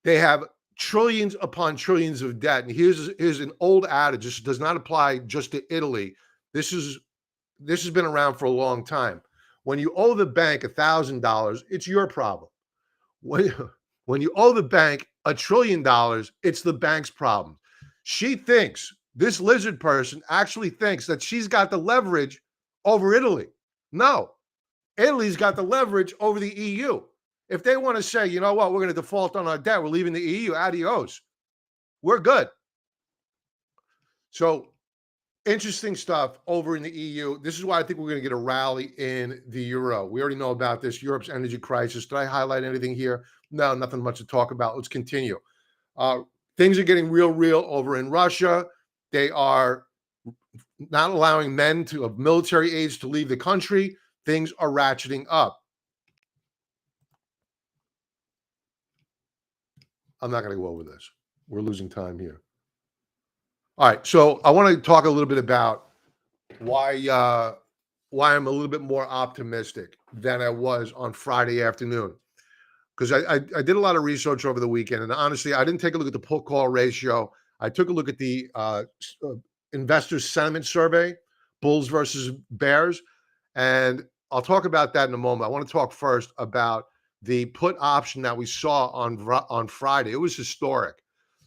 They have trillions upon trillions of debt. And here's an old adage. This does not apply just to Italy. This has been around for a long time. When you owe the bank $1,000, it's your problem. When you owe the bank $1 trillion, it's the bank's problem. She thinks, this lizard person actually thinks that she's got the leverage over Italy. No, Italy's got the leverage over the EU. If they want to say, you know what, we're going to default on our debt, we're leaving the EU, adios, we're good. So interesting stuff over in the EU. This is why I think we're going to get a rally in the euro. We already know about this, Europe's energy crisis. Did I highlight anything here? No, nothing much to talk about. Let's continue. Things are getting real over in Russia. They are not allowing men of military age to leave the country. Things are ratcheting up. I'm not going to go over this. We're losing time here. All right, so I want to talk a little bit about why I'm a little bit more optimistic than I was on Friday afternoon, because I did a lot of research over the weekend, and honestly, I didn't take a look at the put-call ratio. I took a look at the investor sentiment survey, bulls versus bears, and I'll talk about that in a moment. I want to talk first about the put option that we saw on Friday. It was historic.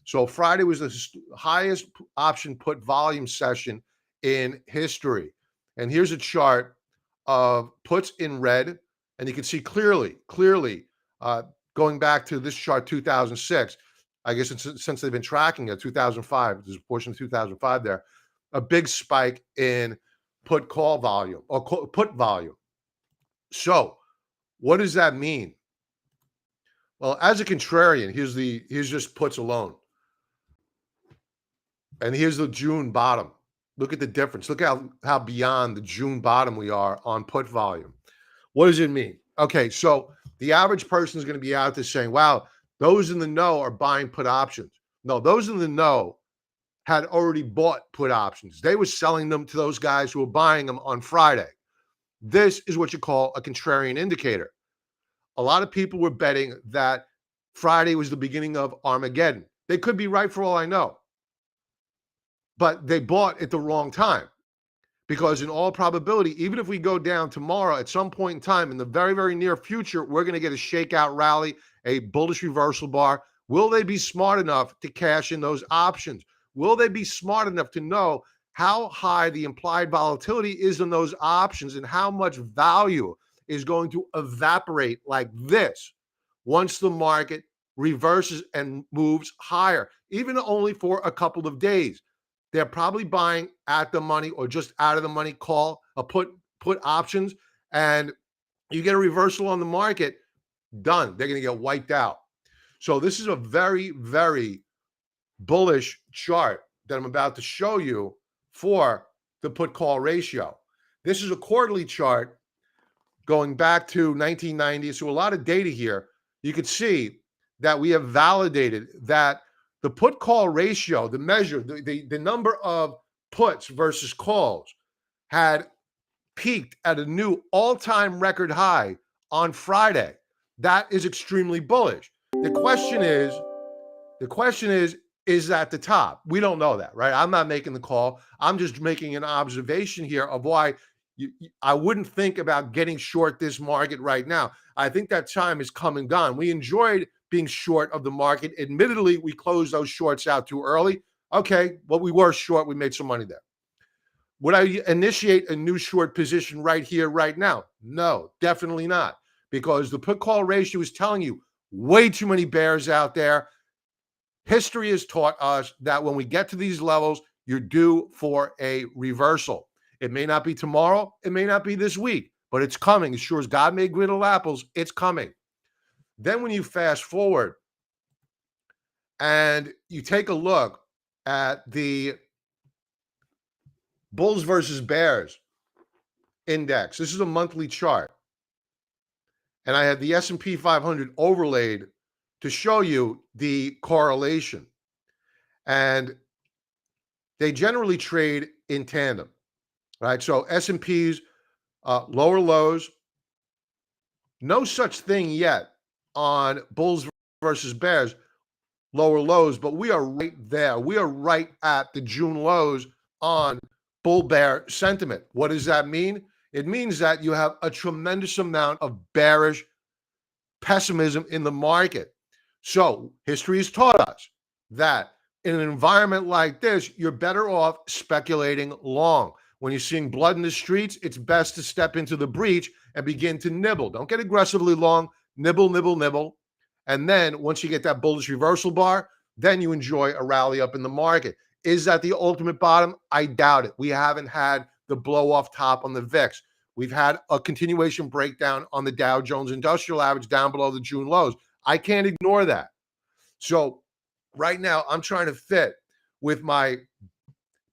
So Friday was the highest option put volume session in history. And here's a chart of puts in red. And you can see clearly, going back to this chart, 2006, I guess since they've been tracking it, 2005, there's a portion of 2005 there, a big spike in put call volume or put volume. So what does that mean? Well, as a contrarian, here's just puts alone. And here's the June bottom. Look at the difference. Look how beyond the June bottom we are on put volume. What does it mean? Okay, so the average person is going to be out there saying, wow, those in the know are buying put options. No, those in the know had already bought put options. They were selling them to those guys who were buying them on Friday. This is what you call a contrarian indicator. A lot of people were betting that Friday was the beginning of Armageddon. They could be right for all I know. But they bought at the wrong time, because in all probability, even if we go down tomorrow at some point in time in the very, very near future, we're going to get a shakeout rally, a bullish reversal bar. Will they be smart enough to cash in those options? Will they be smart enough to know how high the implied volatility is in those options and how much value is going to evaporate like this once the market reverses and moves higher, even only for a couple of days? They're probably buying at the money or just out of the money call, put options, and you get a reversal on the market, done. They're going to get wiped out. So this is a very, very bullish chart that I'm about to show you for the put call ratio. This is a quarterly chart going back to 1990. So a lot of data here. You can see that we have validated that the put call ratio, the measure, the number of puts versus calls had peaked at a new all-time record high on Friday. That is extremely bullish. The question is, is at the top. We don't know that, right? I'm not making the call. I'm just making an observation here of why I wouldn't think about getting short this market right now. I think that time is come and gone. We enjoyed being short of the market. Admittedly, we closed those shorts out too early. Okay, well, we were short. We made some money there. Would I initiate a new short position right here, right now? No, definitely not, because the put-call ratio is telling you way too many bears out there. History has taught us that when we get to these levels, you're due for a reversal. It may not be tomorrow. It may not be this week, but it's coming. As sure as God made good little apples, it's coming. Then when you fast forward and you take a look at the Bulls versus Bears index, this is a monthly chart. And I have the S&P 500 overlaid to show you the correlation. And they generally trade in tandem, right? So S&P's lower lows, no such thing yet on Bulls versus Bears, lower lows, but we are right there. We are right at the June lows on bull bear sentiment. What does that mean? It means that you have a tremendous amount of bearish pessimism in the market. So history has taught us that in an environment like this, you're better off speculating long. When you're seeing blood in the streets, it's best to step into the breach and begin to nibble. Don't get aggressively long. Nibble, nibble, nibble. And then once you get that bullish reversal bar, then you enjoy a rally up in the market. Is that the ultimate bottom? I doubt it. We haven't had the blow off top on the VIX. We've had a continuation breakdown on the Dow Jones Industrial Average down below the June lows. I can't ignore that. So right now, I'm trying to fit with my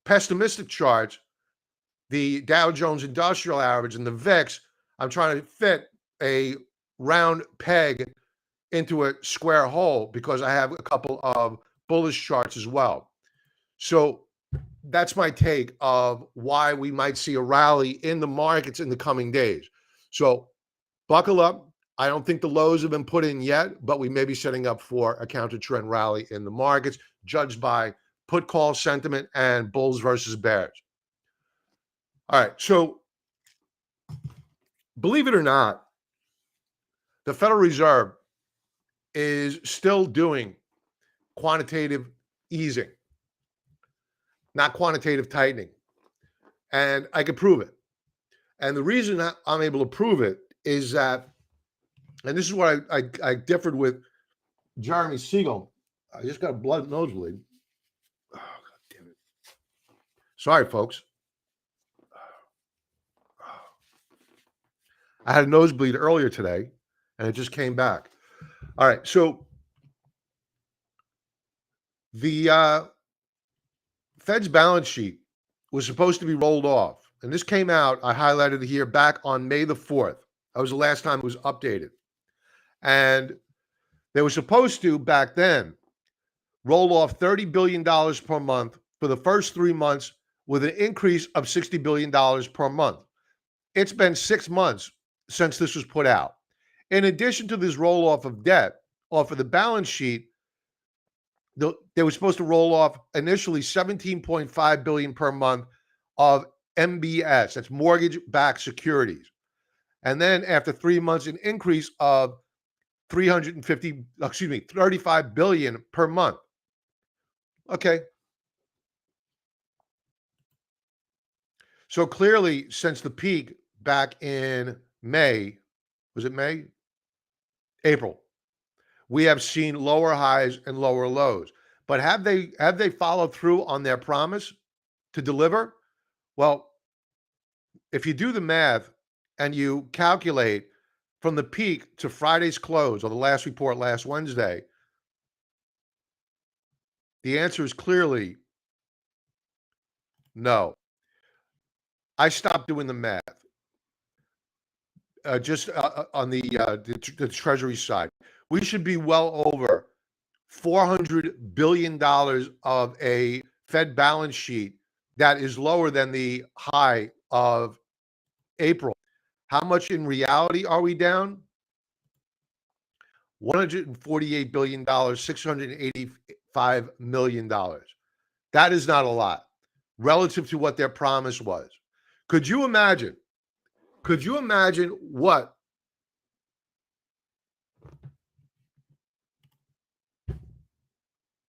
pessimistic charts, the Dow Jones Industrial Average and the VIX. I'm trying to fit a round peg into a square hole because I have a couple of bullish charts as well. So that's my take of why we might see a rally in the markets in the coming days. So buckle up. I don't think the lows have been put in yet, but we may be setting up for a counter trend rally in the markets, judged by put call sentiment and bulls versus bears. All right. So believe it or not, the Federal Reserve is still doing quantitative easing, not quantitative tightening. And I can prove it. And the reason that I'm able to prove it is that, and this is what I differed with Jeremy Siegel. I just got a blood nosebleed. Oh, God damn it. Sorry, folks. I had a nosebleed earlier today, and it just came back. All right, so the Fed's balance sheet was supposed to be rolled off, and this came out, I highlighted it here, back on May the 4th. That was the last time it was updated. And they were supposed to, back then, roll off $30 billion per month for the first 3 months with an increase of $60 billion per month. It's been 6 months since this was put out. In addition to this roll-off of debt off of the balance sheet, they were supposed to roll off initially $17.5 billion per month of MBS, that's mortgage-backed securities. And then after 3 months, an increase of $35 billion per month. Okay. So clearly, since the peak back in May, was it May? April, we have seen lower highs and lower lows. But have they followed through on their promise to deliver? Well, if you do the math and you calculate from the peak to Friday's close, or the last report last Wednesday, the answer is clearly no. I stopped doing the math. Just on the Treasury side, we should be well over $400 billion of a Fed balance sheet that is lower than the high of April. How much in reality are we $148 billion, $685 $5 million. That is not a lot relative to what their promise was. Could you imagine? Could you imagine what?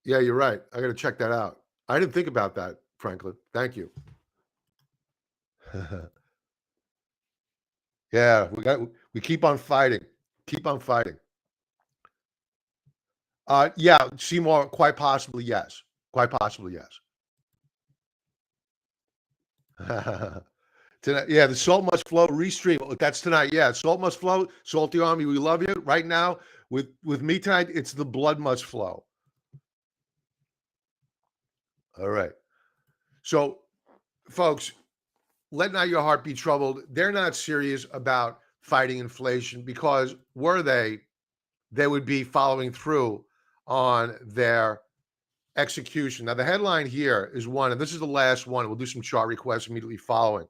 Yeah, you're right. I got to check that out. I didn't think about that, Franklin. Thank you. Yeah, we keep on fighting. Keep on fighting. Yeah, Seymour, quite possibly, yes. Quite possibly, yes. Tonight, yeah, the Salt Must Flow restream. That's tonight. Yeah, Salt Must Flow. Salty Army, we love you. Right now, with me tonight, it's the Blood Must Flow. All right. So, folks, let not your heart be troubled. They're not serious about fighting inflation, because were they would be following through on their execution. Now, the headline here is one, and this is the last one. We'll do some chart requests immediately following.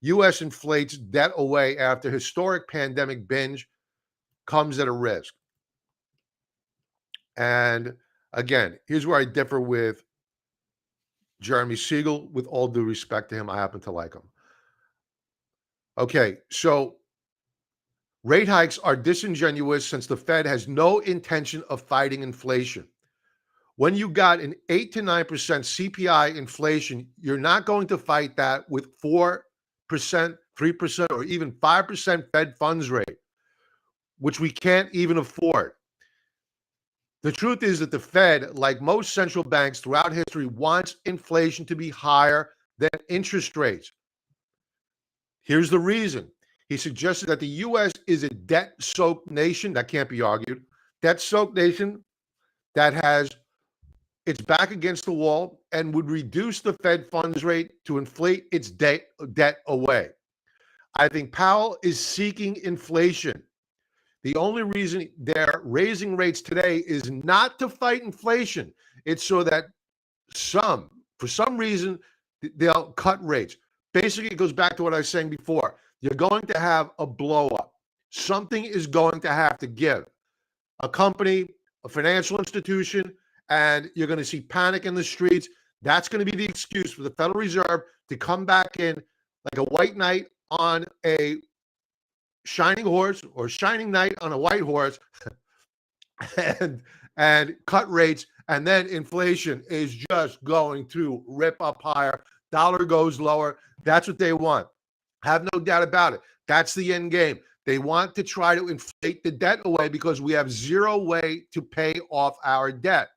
U.S. inflates debt away after historic pandemic binge comes at a risk. And again, here's where I differ with Jeremy Siegel. With all due respect to him, I happen to like him. Okay, so rate hikes are disingenuous since the Fed has no intention of fighting inflation. When you got an 8 to 9% CPI inflation, you're not going to fight that with 4%, 3%, or even 5% Fed funds rate, which we can't even afford. The truth is that the Fed, like most central banks throughout history, wants inflation to be higher than interest rates. Here's the reason. He suggested that the U.S. is a debt-soaked nation. That can't be argued. Debt-soaked nation that has its back against the wall and would reduce the Fed funds rate to inflate its debt away. I think Powell is seeking inflation. The only reason they're raising rates today is not to fight inflation. It's so that for some reason, they'll cut rates. Basically, it goes back to what I was saying before. You're going to have a blow up. Something is going to have to give. A company, a financial institution, and you're going to see panic in the streets. That's going to be the excuse for the Federal Reserve to come back in like a white knight on a shining horse, or shining knight on a white horse, and cut rates. And then inflation is just going to rip up higher. Dollar goes lower. That's what they want. Have no doubt about it. That's the end game. They want to try to inflate the debt away because we have zero way to pay off our debt.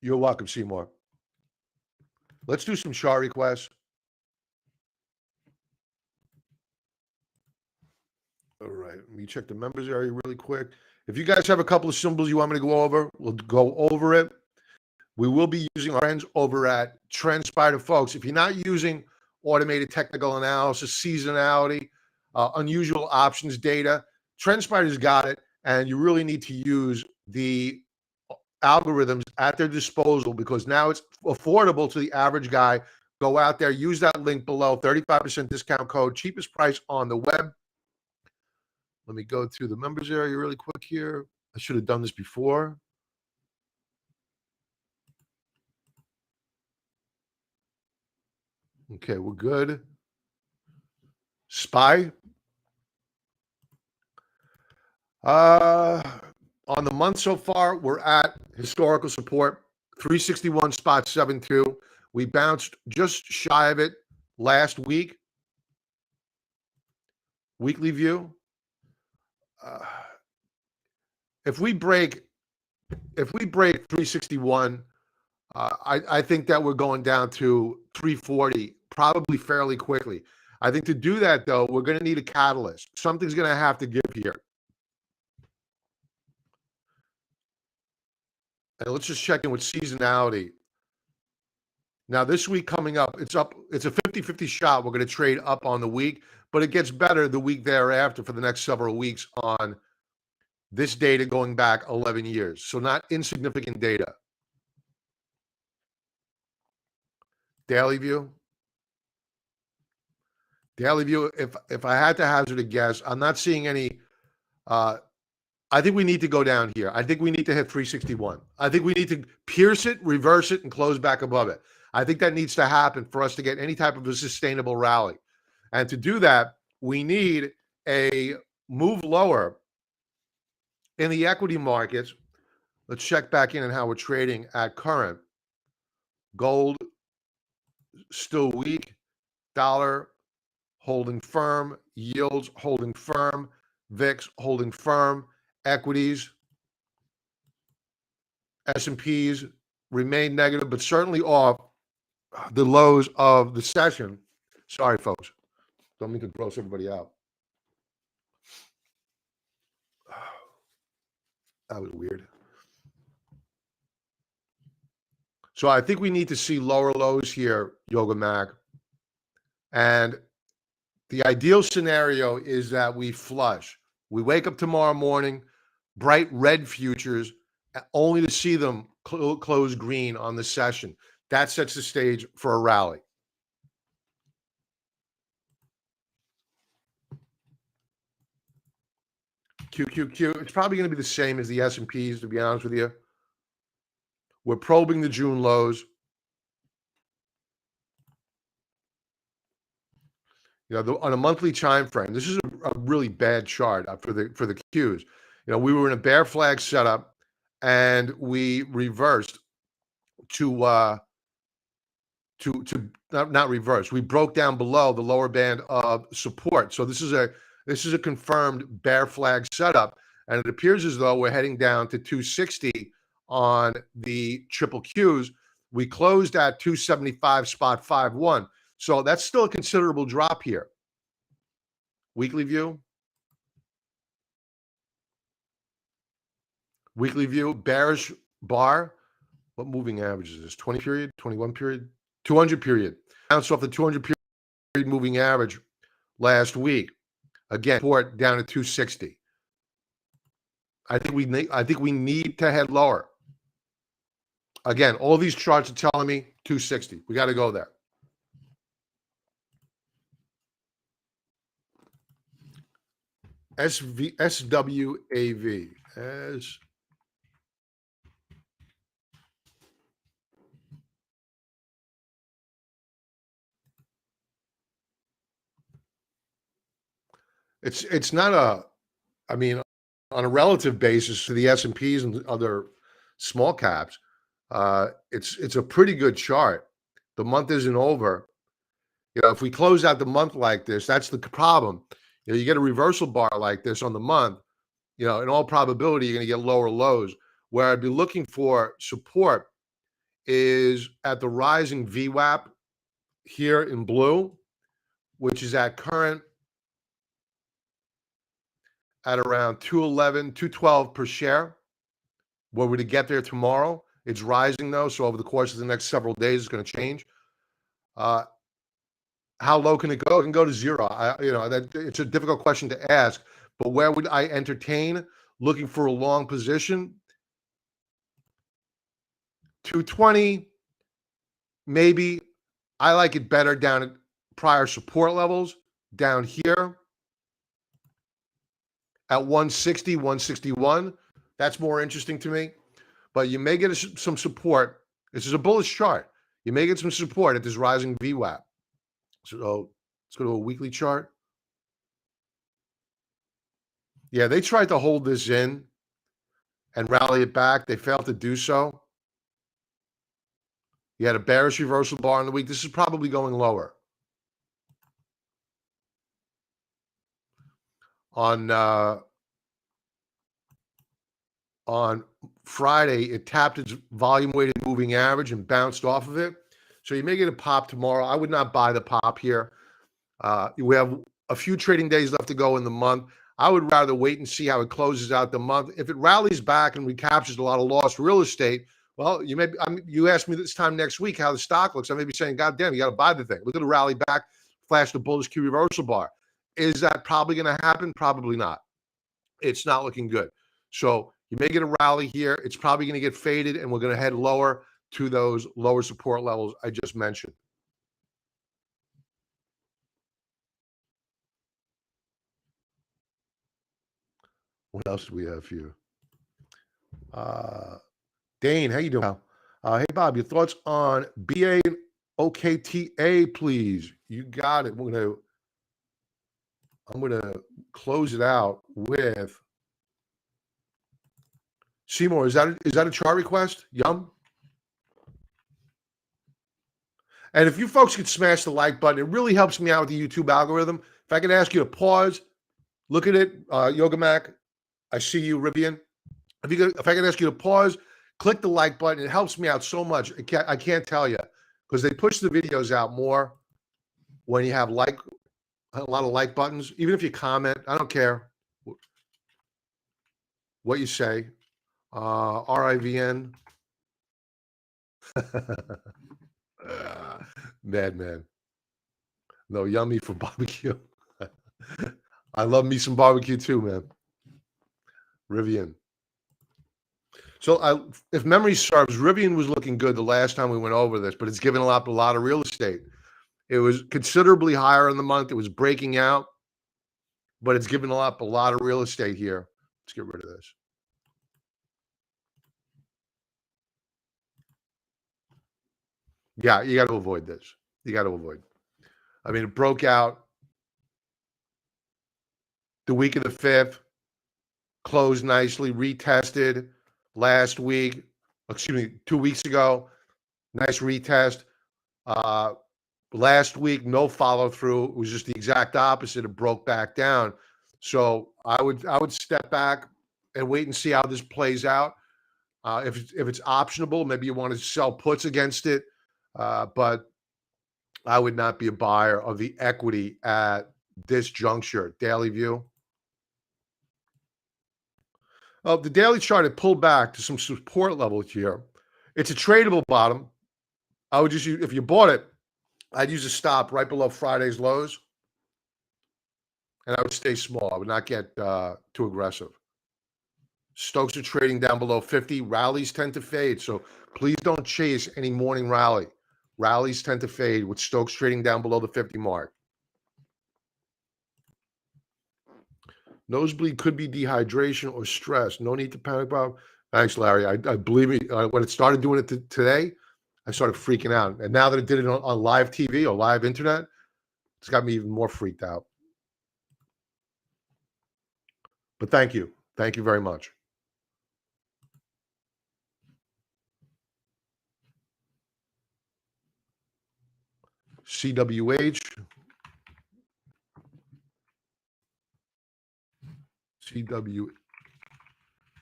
You're welcome, Seymour. Let's do some chart requests. All right, let me check the members area really quick. If you guys have a couple of symbols you want me to go over, we'll go over it. We will be using our friends over at TrendSpider, folks. If you're not using automated technical analysis, seasonality, unusual options data, TrendSpider's got it, and you really need to use the algorithms at their disposal, because now it's affordable to the average guy. Go out there, use that link below, 35% discount code, cheapest price on the web. Let me go through the members area really quick here. I should have done this before. Okay, we're good. SPY. On the month so far, we're at historical support, 361.72. We bounced just shy of it last week. Weekly view. If we break 361, I think that we're going down to 340 probably fairly quickly. I think to do that, though, we're going to need a catalyst. Something's going to have to give here. And let's just check in with seasonality. Now, this week coming up, it's up. It's a 50-50 shot. We're going to trade up on the week, but it gets better the week thereafter for the next several weeks on this data going back 11 years. So not insignificant data. Daily view. Daily view, if I had to hazard a guess, I'm not seeing any. I think we need to go down here. I think we need to hit 361. I think we need to pierce it, reverse it, and close back above it. I think that needs to happen for us to get any type of a sustainable rally. And to do that, we need a move lower in the equity markets. Let's check back in on how we're trading at current. Gold still weak. Dollar holding firm. Yields holding firm. VIX holding firm. Equities, S&Ps remain negative, but certainly off the lows of the session. Sorry, folks. Don't mean to gross everybody out. That was weird. So I think we need to see lower lows here, Yoga Mac. And the ideal scenario is that we flush. We wake up tomorrow morning, bright red futures, only to see them close green on the session. That sets the stage for a rally. QQQ, it's probably going to be the same as the S&Ps, to be honest with you. We're probing the June lows. You know, on a monthly time frame, this is a really bad chart for the Qs. You know, we were in a bear flag setup, and we reversed to not reverse. We broke down below the lower band of support. So this is a confirmed bear flag setup, and it appears as though we're heading down to 260 on the triple Qs. We closed at 275.51. So that's still a considerable drop here. Weekly view. Weekly view, bearish bar. What moving average is this? 20 period, 21 period, 200 period. Bounced off the 200 period moving average last week. Again, support down to 260. I think we need to head lower. Again, all these charts are telling me 260. We got to go there. SWAV as it's not a, I mean, on a relative basis to the S&Ps and other small caps, it's a pretty good chart. The month isn't over. You know, if we close out the month like this, that's the problem. You know, you get a reversal bar like this on the month, you know, in all probability, you're going to get lower lows. Where I'd be looking for support is at the rising VWAP here in blue, which is at current at around 211, 212 per share. Were we to get there tomorrow, it's rising though. So over the course of the next several days, it's going to change. How low can it go? It can go to zero. It's a difficult question to ask, but where would I entertain looking for a long position? 220, maybe. I like it better down at prior support levels down here at 160, 161. That's more interesting to me, but you may get some support. This is a bullish chart. You may get some support at this rising VWAP. So let's go to a weekly chart. Yeah, they tried to hold this in and rally it back. They failed to do so. You had a bearish reversal bar in the week. This is probably going lower. On Friday, it tapped its volume-weighted moving average and bounced off of it. So you may get a pop tomorrow. I would not buy the pop here. We have a few trading days left to go in the month. I would rather wait and see how it closes out the month. If it rallies back and recaptures a lot of lost real estate, well, you ask me this time next week how the stock looks. I may be saying, God damn, you got to buy the thing. Look at the rally back, flash the bullish Q reversal bar. Is that probably going to happen? Probably not. It's not looking good. So you may get a rally here. It's probably going to get faded, and we're going to head lower to those lower support levels I just mentioned. What else do we have here? Dane, how you doing? Hey, Bob, your thoughts on BA and OKTA, please. You got it. I'm gonna close it out with Seymour. Is that a chart request? Yum. And if you folks could smash the like button, it really helps me out with the YouTube algorithm. If I could ask you to pause, look at it, Yoga Mac. I see you, Rivian. If I can ask you to pause, click the like button. It helps me out so much. I can't tell you, because they push the videos out more when you have a lot of like buttons. Even if you comment, I don't care what you say. RIVN. Madman. No, yummy for barbecue. I love me some barbecue too, man. Rivian. So if memory serves, Rivian was looking good the last time we went over this, but it's given a lot of real estate. It was considerably higher in the month. It was breaking out, but it's given a lot of real estate here. Let's get rid of this. Yeah, you got to avoid this. You got to avoid. I mean, it broke out the week of the 5th, closed nicely, retested last week. Excuse me, 2 weeks ago. Nice retest. Last week, no follow through. It was just the exact opposite. It broke back down. So I would step back and wait and see how this plays out. If it's optionable, maybe you want to sell puts against it. But I would not be a buyer of the equity at this juncture. Daily view. The daily chart had pulled back to some support levels here. It's a tradable bottom. I would just use, if you bought it, I'd use a stop right below Friday's lows, and I would stay small. I would not get too aggressive. Stokes are trading down below 50. Rallies tend to fade, so please don't chase any morning rally. Rallies tend to fade with Stokes trading down below the 50 mark. Nosebleed could be dehydration or stress. No need to panic, Bob. Thanks, Larry. I believe me, when it started doing it today, I started freaking out. And now that it did it on live TV or live internet, it's got me even more freaked out. But thank you. Thank you very much. CWH.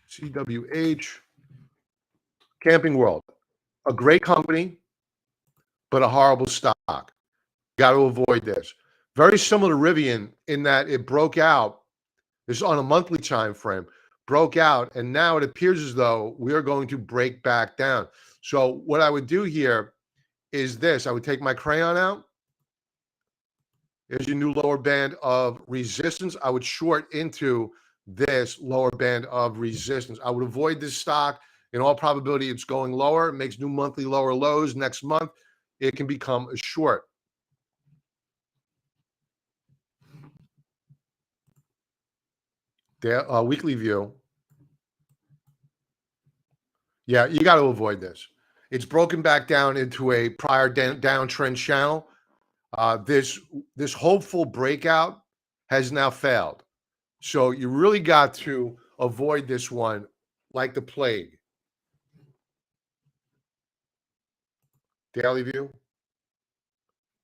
CWH. Camping World. A great company, but a horrible stock. Got to avoid this. Very similar to Rivian in that it broke out. This is on a monthly time frame. Broke out, and now it appears as though we are going to break back down. So what I would do here is this. I would take my crayon out. There's your new lower band of resistance. I would short into this lower band of resistance. I would avoid this stock. In all probability, it's going lower. It makes new monthly lower lows next month. It can become a short. Weekly view. Yeah, you got to avoid this. It's broken back down into a prior downtrend channel. This hopeful breakout has now failed. So you really got to avoid this one like the plague. Daily view.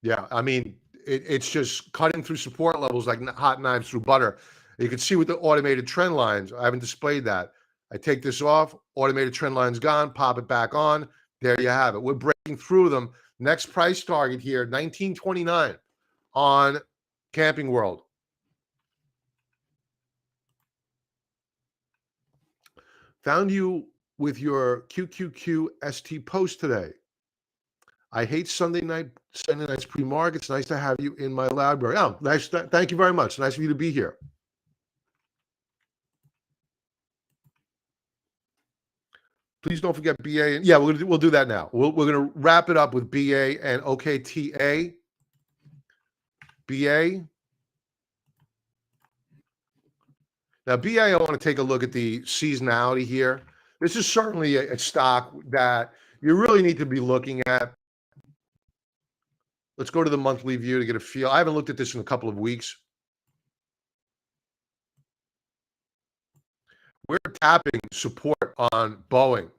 Yeah, I mean, it's just cutting through support levels like hot knives through butter. You can see with the automated trend lines, I haven't displayed that. I take this off, automated trend line's gone, pop it back on. There you have it. We're breaking through them. Next price target here, 1929 on Camping World. Found you with your QQQST post today. I hate Sunday nights pre-market. It's nice to have you in my library. Oh, nice. Thank you very much. Nice of you to be here. Please don't forget BA. And yeah, we'll do that now. We're going to wrap it up with BA and OKTA. BA. Now, BA, I want to take a look at the seasonality here. This is certainly a stock that you really need to be looking at. Let's go to the monthly view to get a feel. I haven't looked at this in a couple of weeks. We're tapping support on Boeing.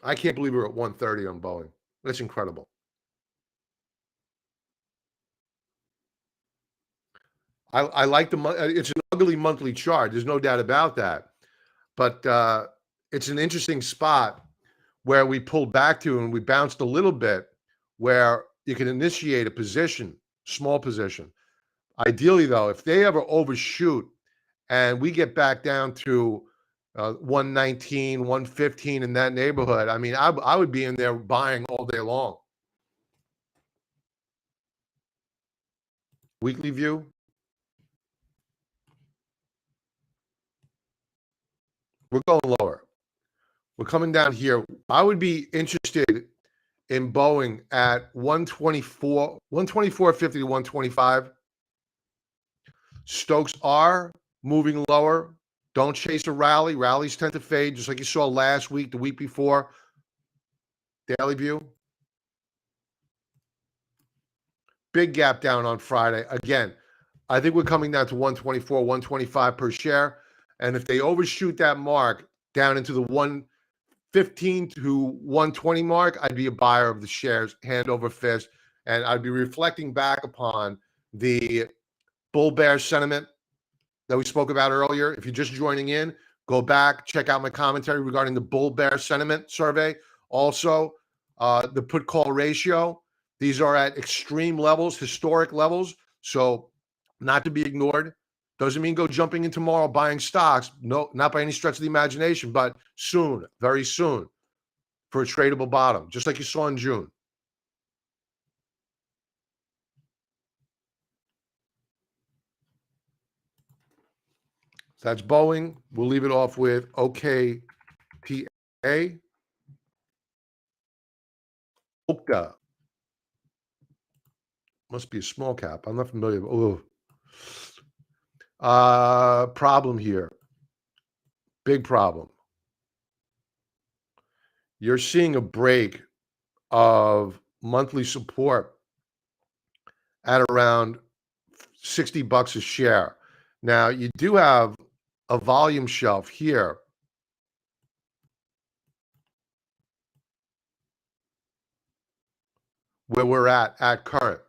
I can't believe we're at 130 on Boeing. That's incredible. I like it's an ugly monthly chart. There's no doubt about that. But it's an interesting spot where we pulled back to and we bounced a little bit where you can initiate a position, small position. Ideally, though, if they ever overshoot and we get back down to 119, 115 in that neighborhood, I mean, I would be in there buying all day long. Weekly view. We're going lower. We're coming down here. I would be interested in Boeing at 124, 124.50 to 125. Stokes are moving lower. Don't chase a rally. Rallies tend to fade, just like you saw last week, the week before. Daily view. Big gap down on Friday. Again, I think we're coming down to 124, 125 per share. And if they overshoot that mark down into the 115 to 120 mark, I'd be a buyer of the shares, hand over fist. And I'd be reflecting back upon the bull bear sentiment that we spoke about earlier. If you're just joining in, go back, check out my commentary regarding the bull bear sentiment survey. Also, the put call ratio. These are at extreme levels, historic levels. So not to be ignored. Doesn't mean go jumping in tomorrow buying stocks. No, not by any stretch of the imagination, but soon, very soon, for a tradable bottom, just like you saw in June. That's Boeing. We'll leave it off with OKTA. Okta. Must be a small cap. I'm not familiar. Oh. Problem here. Big problem. You're seeing a break of monthly support at around $60 a share. Now, you do have a volume shelf here. Where we're at current.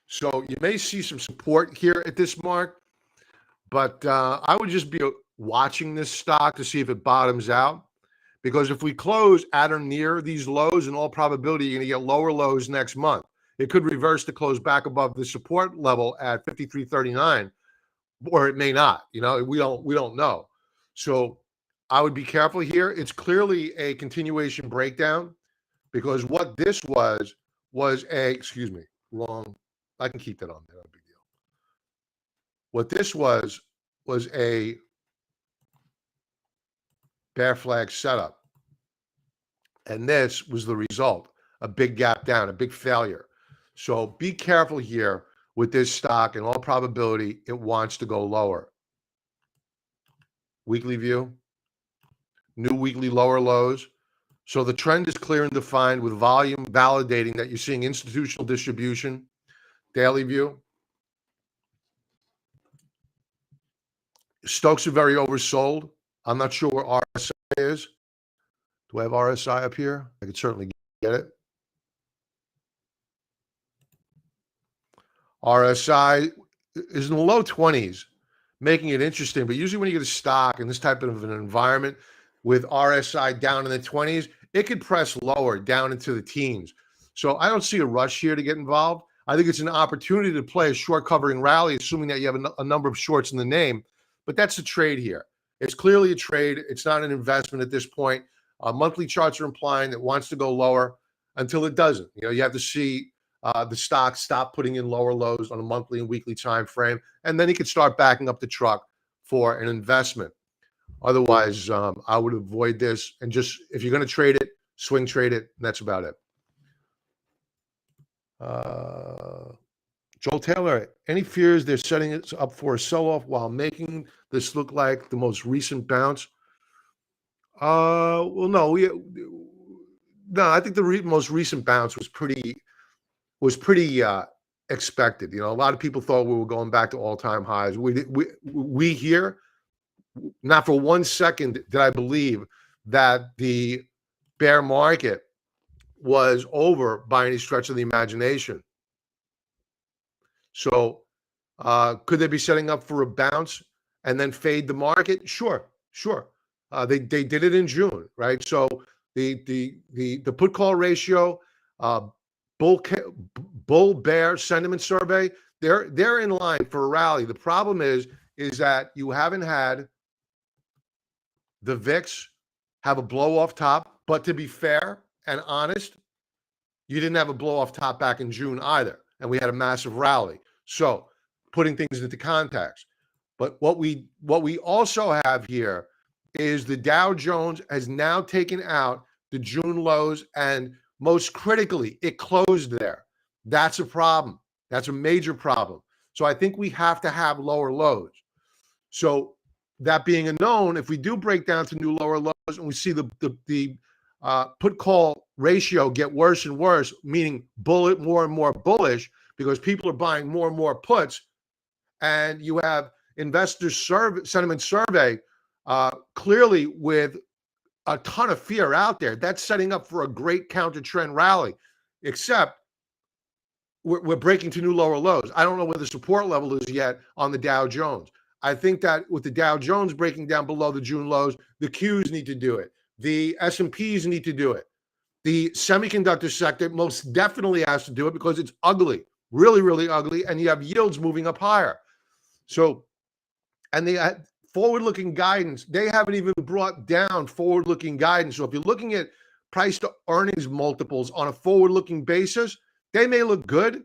So you may see some support here at this mark, but I would just be watching this stock to see if it bottoms out, because if we close at or near these lows, in all probability, you're going to get lower lows next month. It could reverse to close back above the support level at 53.39, or it may not. You know, we don't know. So I would be careful here. It's clearly a continuation breakdown, because what this was a, excuse me, wrong. I can keep that on there. No big deal. What this was a bear flag setup. And this was the result, a big gap down, a big failure. So be careful here with this stock. In all probability, it wants to go lower. Weekly view, new weekly lower lows. So the trend is clear and defined with volume validating that you're seeing institutional distribution. Daily view. Stokes are very oversold. I'm not sure where RSI is. Do I have RSI up here? I could certainly get it. RSI is in the low 20s, making it interesting. But usually when you get a stock in this type of an environment with RSI down in the 20s, it could press lower down into the teens. So I don't see a rush here to get involved. I think it's an opportunity to play a short covering rally, assuming that you have a number of shorts in the name. But that's a trade here. It's clearly a trade. It's not an investment at this point. Monthly charts are implying it wants to go lower until it doesn't. You know, you have to see the stock stop putting in lower lows on a monthly and weekly time frame, and then you could start backing up the truck for an investment. Otherwise, I would avoid this, and just, if you're going to trade it, swing trade it, and that's about it. Joel Taylor, any fears they're setting it up for a sell-off while making this look like the most recent bounce? Well, no, I think the most recent bounce was pretty expected. You know, a lot of people thought we were going back to all-time highs. We here, not for 1 second did I believe that the bear market was over by any stretch of the imagination. So could they be setting up for a bounce and then fade the market? Sure. They did it in June, right? So the put call ratio, bull bear sentiment survey, they're in line for a rally. The problem is that you haven't had the VIX have a blow off top, but to be fair and honest, you didn't have a blow off top back in June either, and we had a massive rally. So putting things into context. But what we also have here is the Dow Jones has now taken out the June lows, and most critically, it closed there. That's a problem. That's a major problem. So I think we have to have lower lows. So that being a known, if we do break down to new lower lows and we see the put call ratio get worse and worse, meaning more and more bullish because people are buying more and more puts, and you have investors sentiment survey clearly with a ton of fear out there, that's setting up for a great counter trend rally, except we're breaking to new lower lows. I don't know where the support level is yet on the Dow Jones. I think that with the Dow Jones breaking down below the June lows, the Qs need to do it. The S&Ps need to do it. The semiconductor sector most definitely has to do it because it's ugly, really, really ugly, and you have yields moving up higher. So, and the forward-looking guidance, they haven't even brought down forward-looking guidance. So if you're looking at price to earnings multiples on a forward-looking basis, they may look good,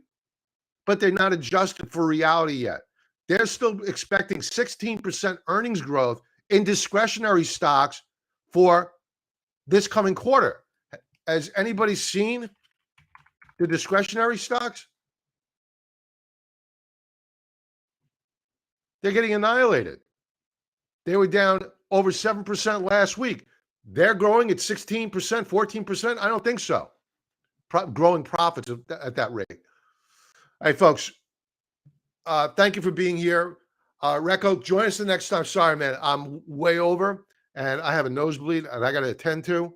but they're not adjusted for reality yet. They're still expecting 16% earnings growth in discretionary stocks for this coming quarter. Has anybody seen the discretionary stocks? They're getting annihilated. They were down over 7% last week. They're growing at 16%, 14%? I don't think so. Growing profits at that rate. All right, folks. Thank you for being here. Recco, join us the next time. Sorry, man. I'm way over, and I have a nosebleed, and I got to attend to.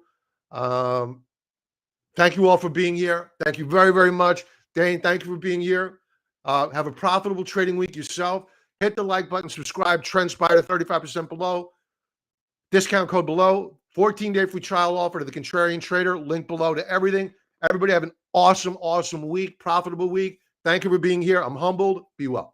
Thank you all for being here. Thank you very, very much. Dane, thank you for being here. Have a profitable trading week yourself. Hit the like button, subscribe, TrendSpider, 35% below. Discount code below. 14-day free trial offer to the Contrarian Trader. Link below to everything. Everybody have an awesome, awesome week, profitable week. Thank you for being here. I'm humbled. Be well.